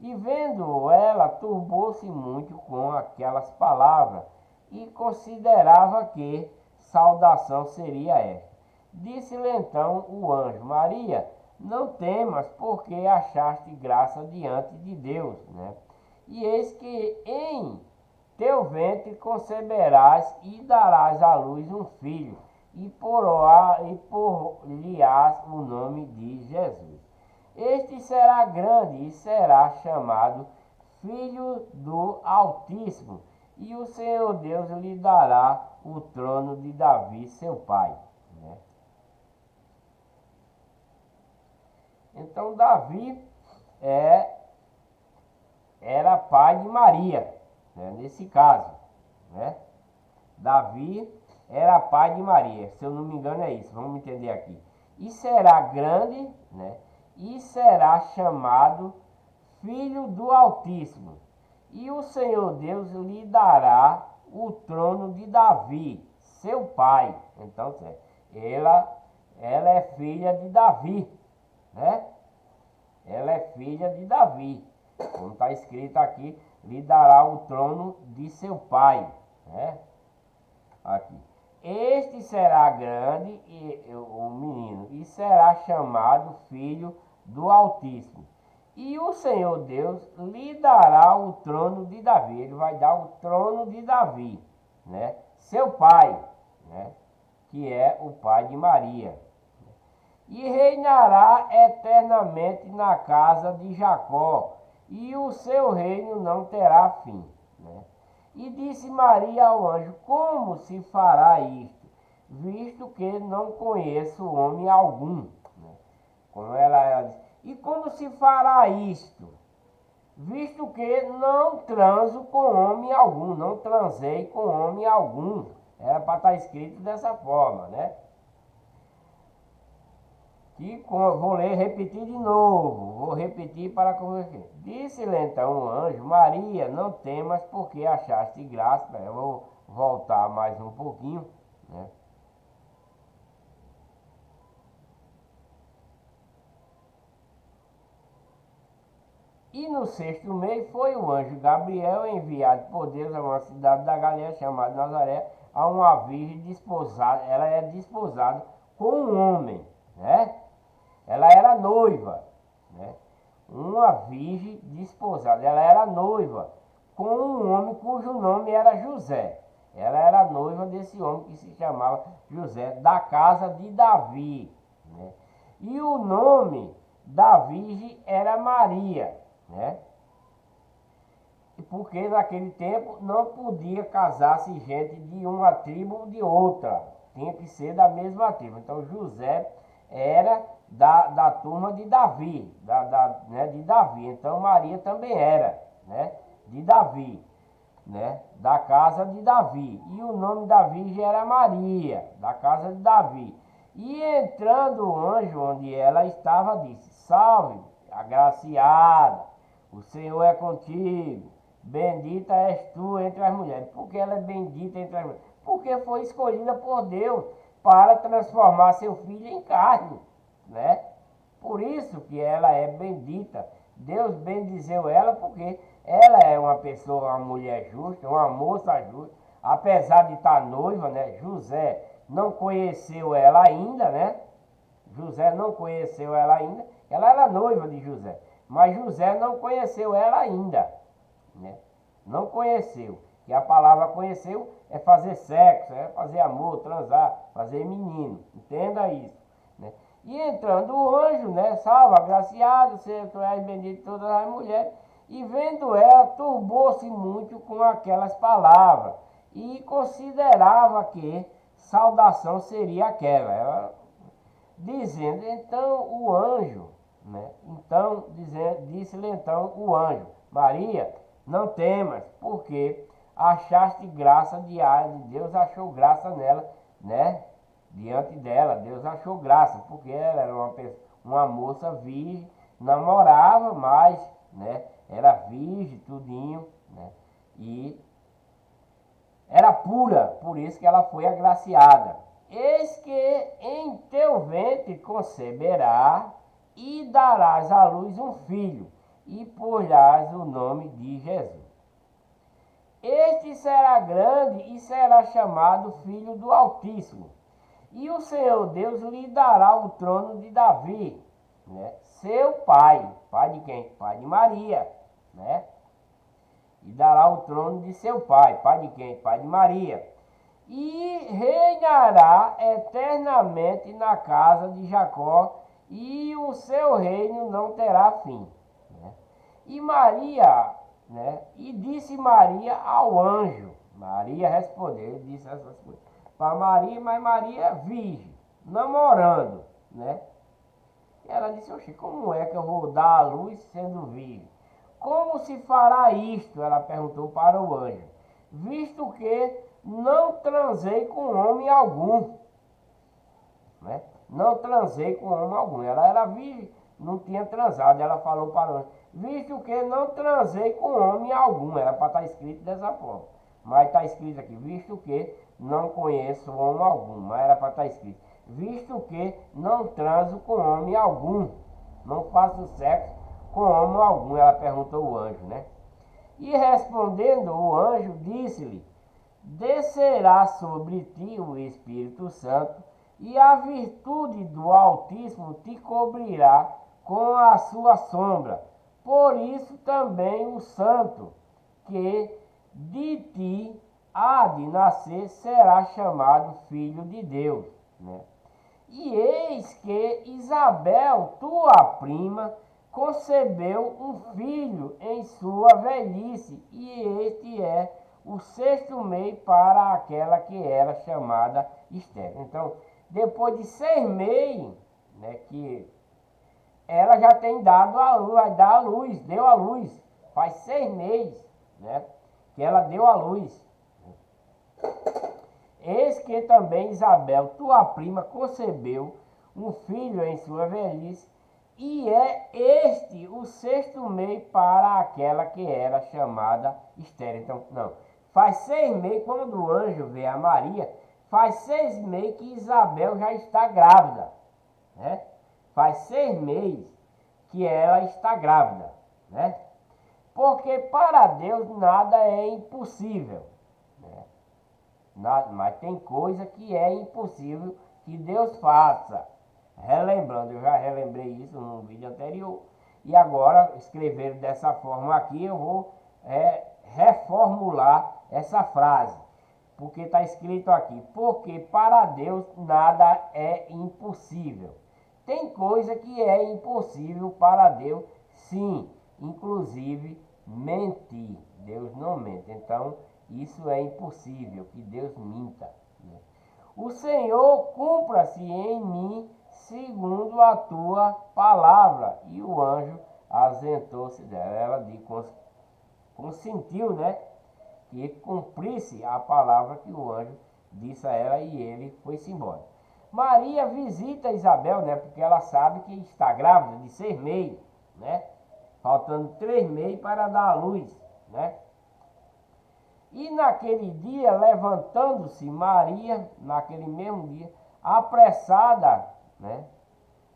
E vendo ela, turbou-se muito com aquelas palavras e considerava que saudação seria esta. Disse-lhe então o anjo: Maria, não temas, porque achaste graça diante de Deus, né? E eis que em teu ventre conceberás e darás à luz um filho, e por-lhe-ás o nome de Jesus. Este será grande e será chamado Filho do Altíssimo, e o Senhor Deus lhe dará o trono de Davi, seu pai, né? Então Davi era pai de Maria, né, nesse caso, né? Davi era pai de Maria, se eu não me engano é isso, vamos entender aqui. E será grande, né? E será chamado Filho do Altíssimo. E o Senhor Deus lhe dará o trono de Davi, seu pai. Então, ela é filha de Davi, né? Ela é filha de Davi. Como está escrito aqui, lhe dará o trono de seu pai, né? Aqui. Este será grande, o menino, e será chamado Filho do Altíssimo. E o Senhor Deus lhe dará o trono de Davi. Ele vai dar o trono de Davi, né? Seu pai, né? Que é o pai de Maria. E reinará eternamente na casa de Jacó, e o seu reino não terá fim, né? E disse Maria ao anjo: Como se fará isto, visto que não conheço homem algum? Né? Como ela disse: E como se fará isto, visto que não transo com homem algum, não transei com homem algum? Era para estar escrito dessa forma, né? Vou ler, repetir de novo. Vou repetir para conhecer. Disse-lhe então o anjo: Maria, não temas, porque achaste graça. Eu vou voltar mais um pouquinho, né? E no sexto mês foi o anjo Gabriel enviado por Deus a uma cidade da Galiléia chamada Nazaré, a uma virgem desposada. Ela é desposada com um homem, né? Ela era noiva, né? Uma virgem desposada. Ela era noiva com um homem cujo nome era José. Ela era noiva desse homem que se chamava José, da casa de Davi, né? E o nome da virgem era Maria, né? Porque naquele tempo não podia casar-se gente de uma tribo ou de outra. Tinha que ser da mesma tribo. Então José era da turma de Davi, né, de Davi. Então Maria também era, né, de Davi, né, da casa de Davi. E o nome da virgem era Maria, da casa de Davi. E entrando o anjo onde ela estava, disse: Salve, agraciada, o Senhor é contigo, bendita és tu entre as mulheres. Por que ela é bendita entre as mulheres? Porque foi escolhida por Deus para transformar seu filho em carne, né? Por isso que ela é bendita. Deus bendizeu ela porque ela é uma pessoa, uma mulher justa, uma moça justa, apesar de estar noiva, né? José não conheceu ela ainda, né? José não conheceu ela ainda, ela era noiva de José, mas José não conheceu ela ainda, né? Não conheceu. E a palavra conheceu é fazer sexo, é fazer amor, transar, fazer menino. Entenda isso, né? E entrando o anjo, né? Salve, agraciado, tu és bendito de todas as mulheres. E vendo ela, turbou-se muito com aquelas palavras. E considerava que saudação seria aquela. Ela, dizendo, então o anjo, né? Então, disse-lhe então o anjo, Maria, não temas, porque achaste graça diária de Deus, achou graça nela, né? Diante dela, Deus achou graça, porque ela era uma moça virgem, namorava, mas, né? Era virgem, tudinho, né? E era pura, por isso que ela foi agraciada. Eis que em teu ventre conceberá e darás à luz um filho, e porás o nome de Jesus. Este será grande e será chamado Filho do Altíssimo. E o Senhor Deus lhe dará o trono de Davi, né? Seu pai. Pai de quem? Pai de Maria, né? E dará o trono de seu pai. Pai de quem? Pai de Maria. E reinará eternamente na casa de Jacó, e o seu reino não terá fim. Né? E Maria, né? E disse Maria ao anjo, Maria respondeu, disse essas coisas para Maria, mas Maria virgem, namorando, né? E ela disse, oxe, como é que eu vou dar a luz sendo virgem? Como se fará isto? Ela perguntou para o anjo, visto que não transei com homem algum, né? Não transei com homem algum. Ela era virgem, não tinha transado. Ela falou para o anjo, visto que não transei com homem algum. Era para estar escrito dessa forma. Mas está escrito aqui, visto que não conheço homem algum. Mas era para estar escrito, visto que não transo com homem algum. Não faço sexo com homem algum. Ela perguntou ao anjo, né? E respondendo o anjo, disse-lhe, descerá sobre ti o Espírito Santo, e a virtude do Altíssimo te cobrirá com a sua sombra. Por isso também o santo que de ti há de nascer será chamado Filho de Deus, né? E eis que Isabel, tua prima, concebeu um filho em sua velhice, e este é o sexto mês para aquela que era chamada estéril. Então, depois de 6 meses, né, que ela já tem dado a luz, vai dar a luz, deu a luz. Faz 6 meses, né, que ela deu a luz. Eis que também Isabel, tua prima, concebeu um filho em sua velhice, e é este o sexto mês para aquela que era chamada estéril. Então, não, faz 6 meses, quando o anjo vê a Maria, faz 6 meses que Isabel já está grávida, né? Faz 6 meses que ela está grávida, né? Porque para Deus nada é impossível, né? Mas tem coisa que é impossível que Deus faça. Relembrando, eu já relembrei isso no vídeo anterior. E agora, escrever dessa forma aqui, eu vou reformular essa frase. Porque está escrito aqui, porque para Deus nada é impossível. Tem coisa que é impossível para Deus, sim, inclusive mentir. Deus não mente. Então, isso é impossível, que Deus minta, né? O Senhor cumpra-se em mim segundo a tua palavra. E o anjo ausentou-se dela. Ela consentiu, né, que cumprisse a palavra que o anjo disse a ela, e ele foi-se embora. Maria visita Isabel, né, porque ela sabe que está grávida de 6 meses, né, faltando 3 meses para dar a luz, né. E naquele dia, levantando-se Maria, naquele mesmo dia, apressada, né,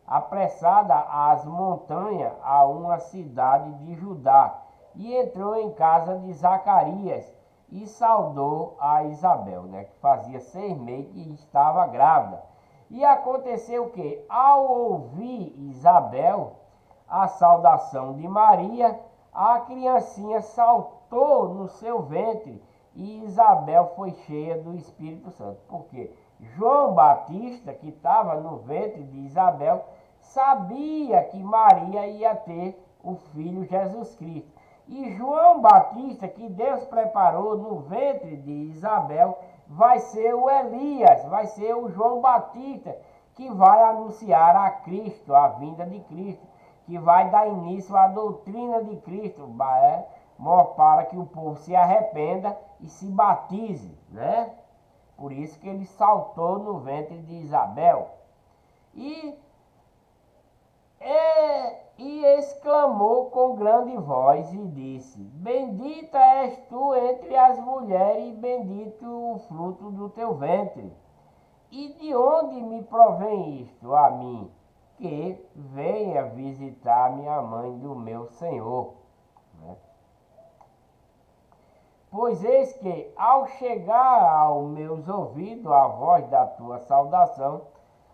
apressada às montanhas, a uma cidade de Judá, e entrou em casa de Zacarias e saudou a Isabel, né, que fazia 6 meses que estava grávida. E aconteceu que, ao ouvir Isabel a saudação de Maria, a criancinha saltou no seu ventre e Isabel foi cheia do Espírito Santo. Por quê? João Batista, que estava no ventre de Isabel, sabia que Maria ia ter o filho Jesus Cristo. E João Batista, que Deus preparou no ventre de Isabel, vai ser o Elias, vai ser o João Batista, que vai anunciar a Cristo, a vinda de Cristo, que vai dar início à doutrina de Cristo, para que o povo se arrependa e se batize, né? Por isso que ele saltou no ventre de Isabel. E exclamou com grande voz e disse: Bendita és tu entre as mulheres, e bendito o fruto do teu ventre. E de onde me provém isto a mim, que venha visitar-me a mãe do meu Senhor? Né? Pois eis que, ao chegar aos meus ouvidos a voz da tua saudação,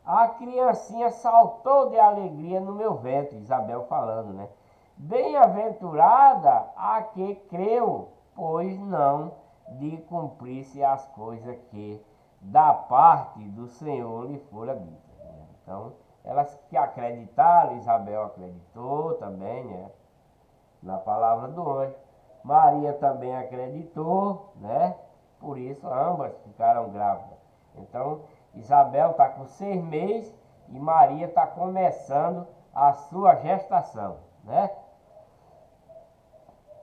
a criancinha saltou de alegria no meu ventre. Isabel falando, né? Bem-aventurada a que creu, pois não de cumprir-se as coisas que da parte do Senhor lhe fora dita. Né? Então, elas que acreditaram, Isabel acreditou também, né? Na palavra do anjo. Maria também acreditou, né? Por isso ambas ficaram grávidas. Então, Isabel está com 6 meses e Maria está começando a sua gestação, né?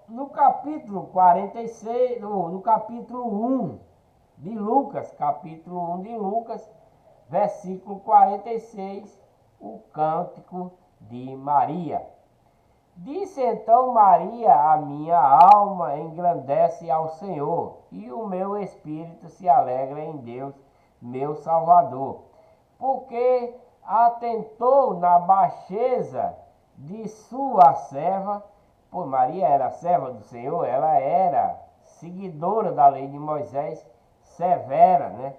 No capítulo 46, no capítulo 1 de Lucas, capítulo 1 de Lucas, versículo 46, o cântico de Maria. Disse então Maria: a minha alma engrandece ao Senhor, e o meu espírito se alegra em Deus, meu Salvador, porque atentou na baixeza de sua serva. Pô, Maria era serva do Senhor, ela era seguidora da lei de Moisés, severa, né?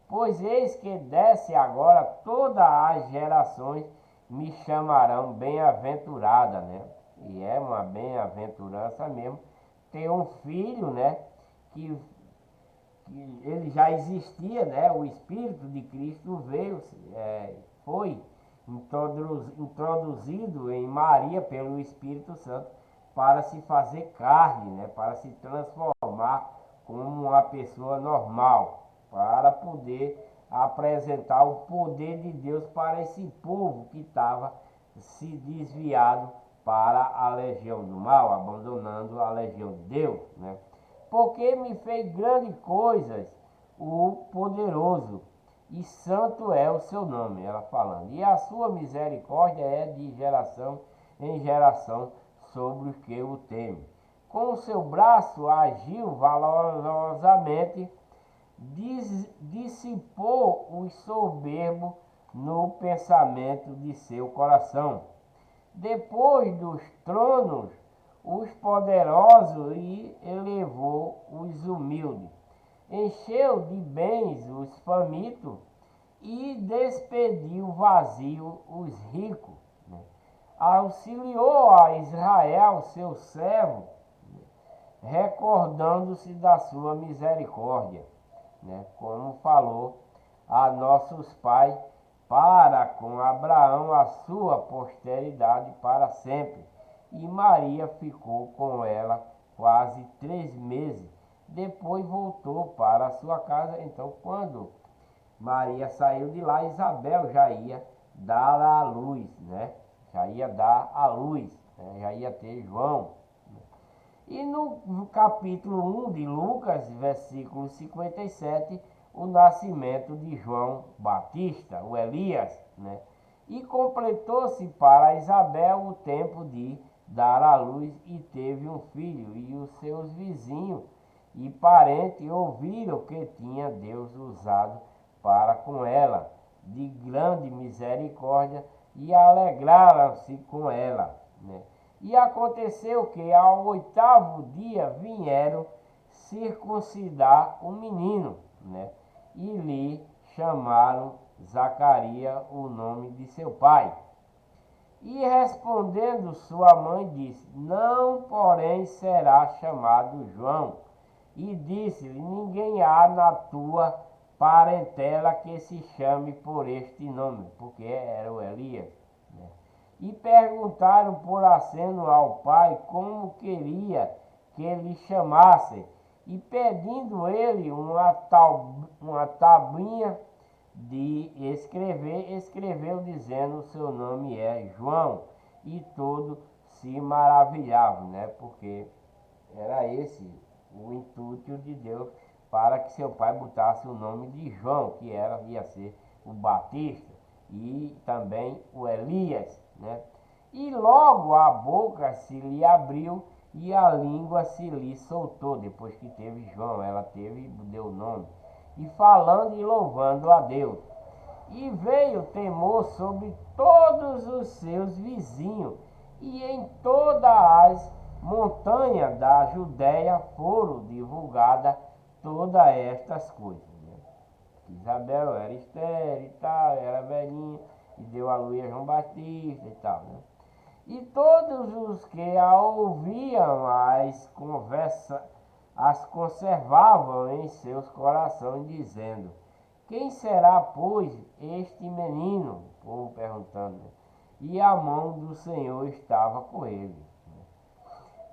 Pois eis que desce agora todas as gerações me chamarão bem-aventurada, né? E é uma bem-aventurança mesmo ter um filho, né? Que ele já existia, né? O Espírito de Cristo veio, foi introduzido em Maria pelo Espírito Santo para se fazer carne, né? Para se transformar como uma pessoa normal, para poder apresentar o poder de Deus para esse povo que estava se desviado para a legião do mal, abandonando a legião de Deus, né? Porque me fez grandes coisas o poderoso, e santo é o seu nome, ela falando. E a sua misericórdia é de geração em geração sobre os que o temem. Com o seu braço agiu valorosamente, dissipou os soberbos no pensamento de seu coração. Depois dos tronos, os poderosos, e elevou os humildes. Encheu de bens os famintos e despediu vazio os ricos. Né? Auxiliou a Israel, seu servo, recordando-se da sua misericórdia, né? Como falou a nossos pais, para com Abraão a sua posteridade para sempre. E Maria ficou com ela quase 3 meses. Depois voltou para a sua casa. Então, quando Maria saiu de lá, Isabel já ia dar à luz, né? Já ia dar à luz, né? Já ia ter João. E no capítulo 1 de Lucas, versículo 57, o nascimento de João Batista, o Elias, né? E completou-se para Isabel o tempo de dar à luz e teve um filho, e os seus vizinhos e parentes ouviram que tinha Deus usado para com ela de grande misericórdia e alegraram-se com ela, né? E aconteceu que ao 8º dia vieram circuncidar o menino, né? E lhe chamaram Zacarias o nome de seu pai. E respondendo sua mãe disse: Não, porém, será chamado João. E disse-lhe: Ninguém há na tua parentela que se chame por este nome, porque era o Elias, né? E perguntaram por aceno ao pai como queria que lhe chamassem. E pedindo ele uma tabuinha de escrever, escreveu dizendo: o seu nome é João. E todos se maravilhavam, né? Porque era esse o intuito de Deus para que seu pai botasse o nome de João, que ia ser o Batista, e também o Elias, né? E logo a boca se lhe abriu e a língua se lhe soltou. Depois que teve João, ela deu o nome, e falando e louvando a Deus. E veio temor sobre todos os seus vizinhos, e em todas as montanhas da Judéia foram divulgadas todas estas coisas, né? Isabel era estéril e tal, era velhinha, e deu a luz a João Batista e tal, né? E todos os que a ouviam as conservavam em seus corações, dizendo: Quem será, pois, este menino? O povo perguntando, né? E a mão do Senhor estava com ele.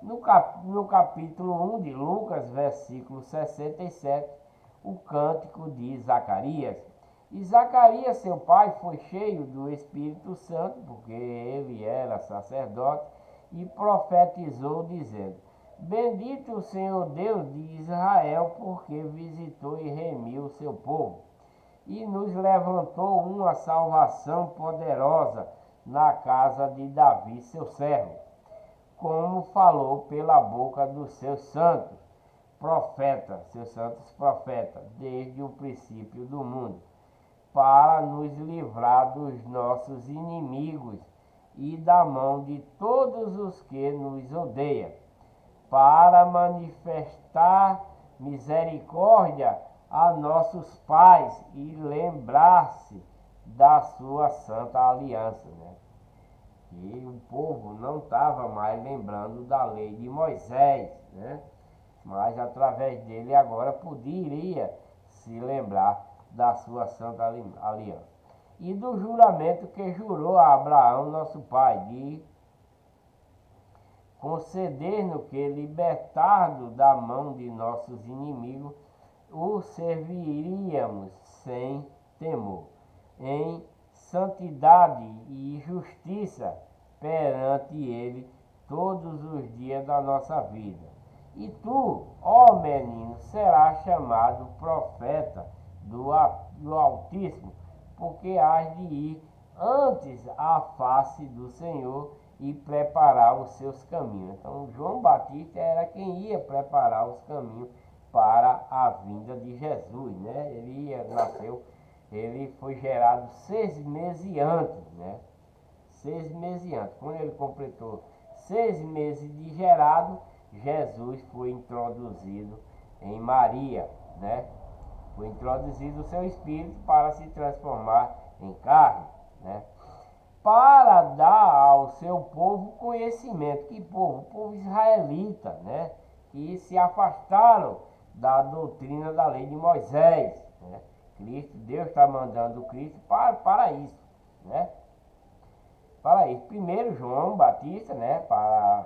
No capítulo 1 de Lucas, versículo 67, o cântico de Zacarias. E Zacarias, seu pai, foi cheio do Espírito Santo, porque ele era sacerdote, e profetizou, dizendo: Bendito o Senhor Deus de Israel, porque visitou e remiu o seu povo, e nos levantou uma salvação poderosa na casa de Davi, seu servo, como falou pela boca dos seus santos profetas, desde o princípio do mundo, para nos livrar dos nossos inimigos e da mão de todos os que nos odeiam, para manifestar misericórdia a nossos pais e lembrar-se da sua santa aliança, né? E o povo não estava mais lembrando da lei de Moisés, né? Mas através dele agora poderia se lembrar da sua santa aliança. E do juramento que jurou a Abraão, nosso pai, de conceder-nos que, libertado da mão de nossos inimigos, o serviríamos sem temor, em santidade e justiça perante ele todos os dias da nossa vida. E tu, ó menino, serás chamado profeta do Altíssimo, porque has de ir antes à face do Senhor e preparar os seus caminhos. Então, João Batista era quem ia preparar os caminhos para a vinda de Jesus, né? Ele foi gerado 6 meses antes, né? 6 meses antes. Quando ele completou 6 meses de gerado, Jesus foi introduzido em Maria, né? Foi introduzido o seu espírito para se transformar em carne, né? Para dar ao seu povo conhecimento. Que povo? O povo israelita, né? Que se afastaram da doutrina da lei de Moisés, né? Deus está mandando o Cristo para isso, né? Para isso. Primeiro João Batista, né? Para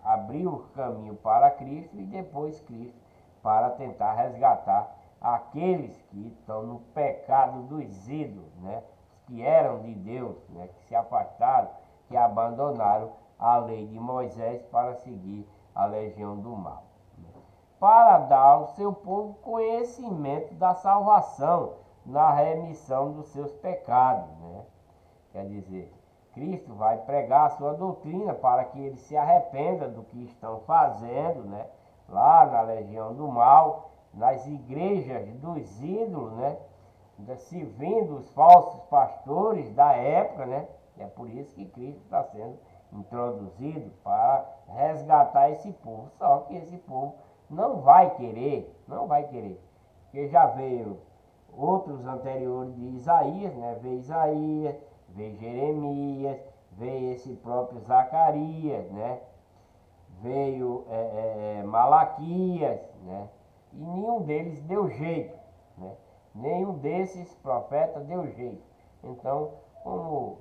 abrir o caminho para Cristo, e depois Cristo para tentar resgatar aqueles que estão no pecado dos ídolos, né? Que eram de Deus, né? Que se afastaram, que abandonaram a lei de Moisés para seguir a legião do mal, né? Para dar ao seu povo conhecimento da salvação na remissão dos seus pecados, né? Quer dizer, Cristo vai pregar a sua doutrina para que eles se arrependam do que estão fazendo, né? Lá na legião do mal, nas igrejas dos ídolos, né? Se vendo os falsos pastores da época, né? É por isso que Cristo está sendo introduzido para resgatar esse povo. Só que esse povo não vai querer, porque já veio outros anteriores de Isaías, né? Veio Isaías, veio Jeremias, veio esse próprio Zacarias, né? Veio Malaquias, né? E nenhum deles deu jeito, né? Nenhum desses profetas deu jeito. Então, como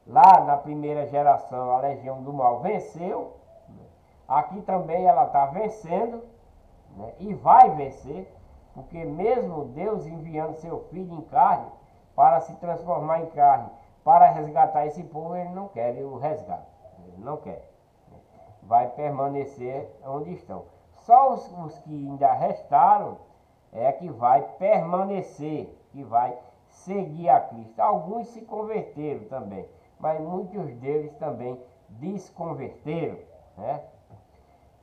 lá na primeira geração a legião do mal venceu, né? Aqui também ela está vencendo, né? E vai vencer, porque mesmo Deus enviando seu filho em carne para se transformar em carne, para resgatar esse povo, ele não quer o resgate, ele não quer. Vai permanecer onde estão. Só os que ainda restaram é que vai permanecer, que vai seguir a Cristo. Alguns se converteram também, mas muitos deles também desconverteram, né?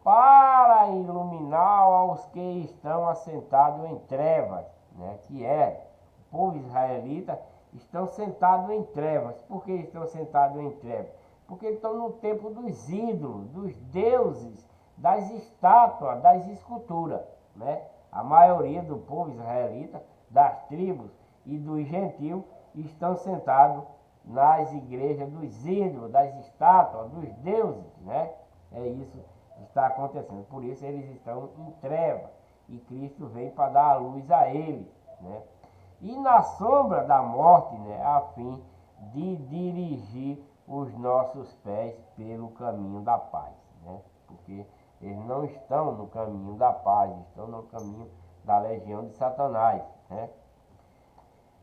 Para iluminar aos que estão assentados em trevas, né? Que é o povo israelita, estão sentados em trevas. Por que estão sentados em trevas? Porque estão no tempo dos ídolos, dos deuses, das estátuas, das esculturas, né? A maioria do povo israelita, das tribos e dos gentios, estão sentados nas igrejas dos ídolos, das estátuas, dos deuses, né? É isso que está acontecendo. Por isso eles estão em trevas. E Cristo veio para dar a luz a eles, né? E na sombra da morte, né? A fim de dirigir os nossos pés pelo caminho da paz, né? Porque eles não estão no caminho da paz, estão no caminho da legião de Satanás, né?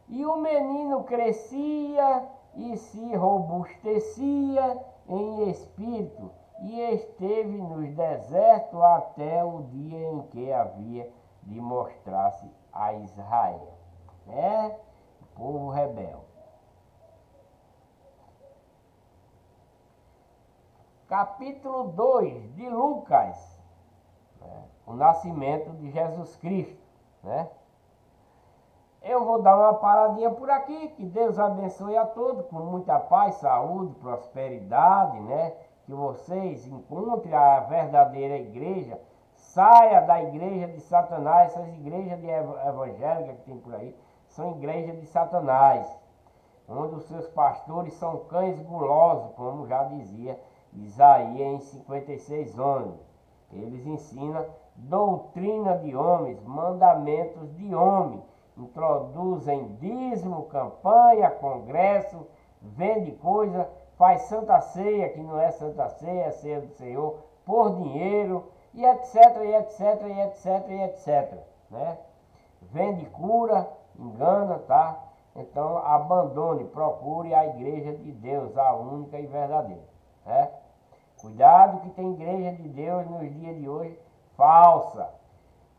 E o menino crescia e se robustecia em espírito, e esteve nos desertos até o dia em que havia de mostrar-se a Israel, né? O povo rebelde. Capítulo 2 de Lucas, né? O nascimento de Jesus Cristo, né? Eu vou dar uma paradinha por aqui, que Deus abençoe a todos, com muita paz, saúde, prosperidade, né? Que vocês encontrem a verdadeira igreja, saia da igreja de Satanás. Essas igrejas evangélicas que tem por aí, são igrejas de Satanás, onde os seus pastores são cães gulosos, como já dizia Isaías em 56:11. Eles ensinam doutrina de homens, mandamentos de homem, introduzem dízimo, campanha, congresso, vende coisa, faz santa ceia, que não é santa ceia, é ceia do Senhor, por dinheiro, e etc, e etc, e etc, e etc, né? Vende cura, engana, tá? Então abandone, procure a igreja de Deus, a única e verdadeira, né? Cuidado que tem igreja de Deus nos dias de hoje falsa.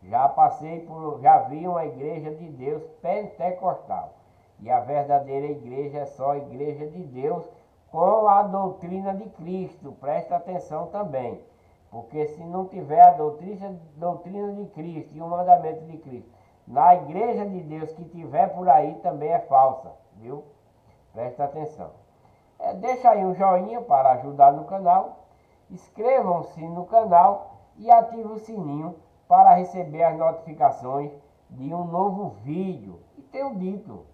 Já vi uma igreja de Deus pentecostal. E a verdadeira igreja é só a igreja de Deus com a doutrina de Cristo. Presta atenção também. Porque se não tiver a doutrina de Cristo e o mandamento de Cristo, na igreja de Deus que tiver por aí também é falsa, viu? Presta atenção. Deixa aí um joinha para ajudar no canal. Inscrevam-se no canal e ative o sininho para receber as notificações de um novo vídeo. E tenho dito,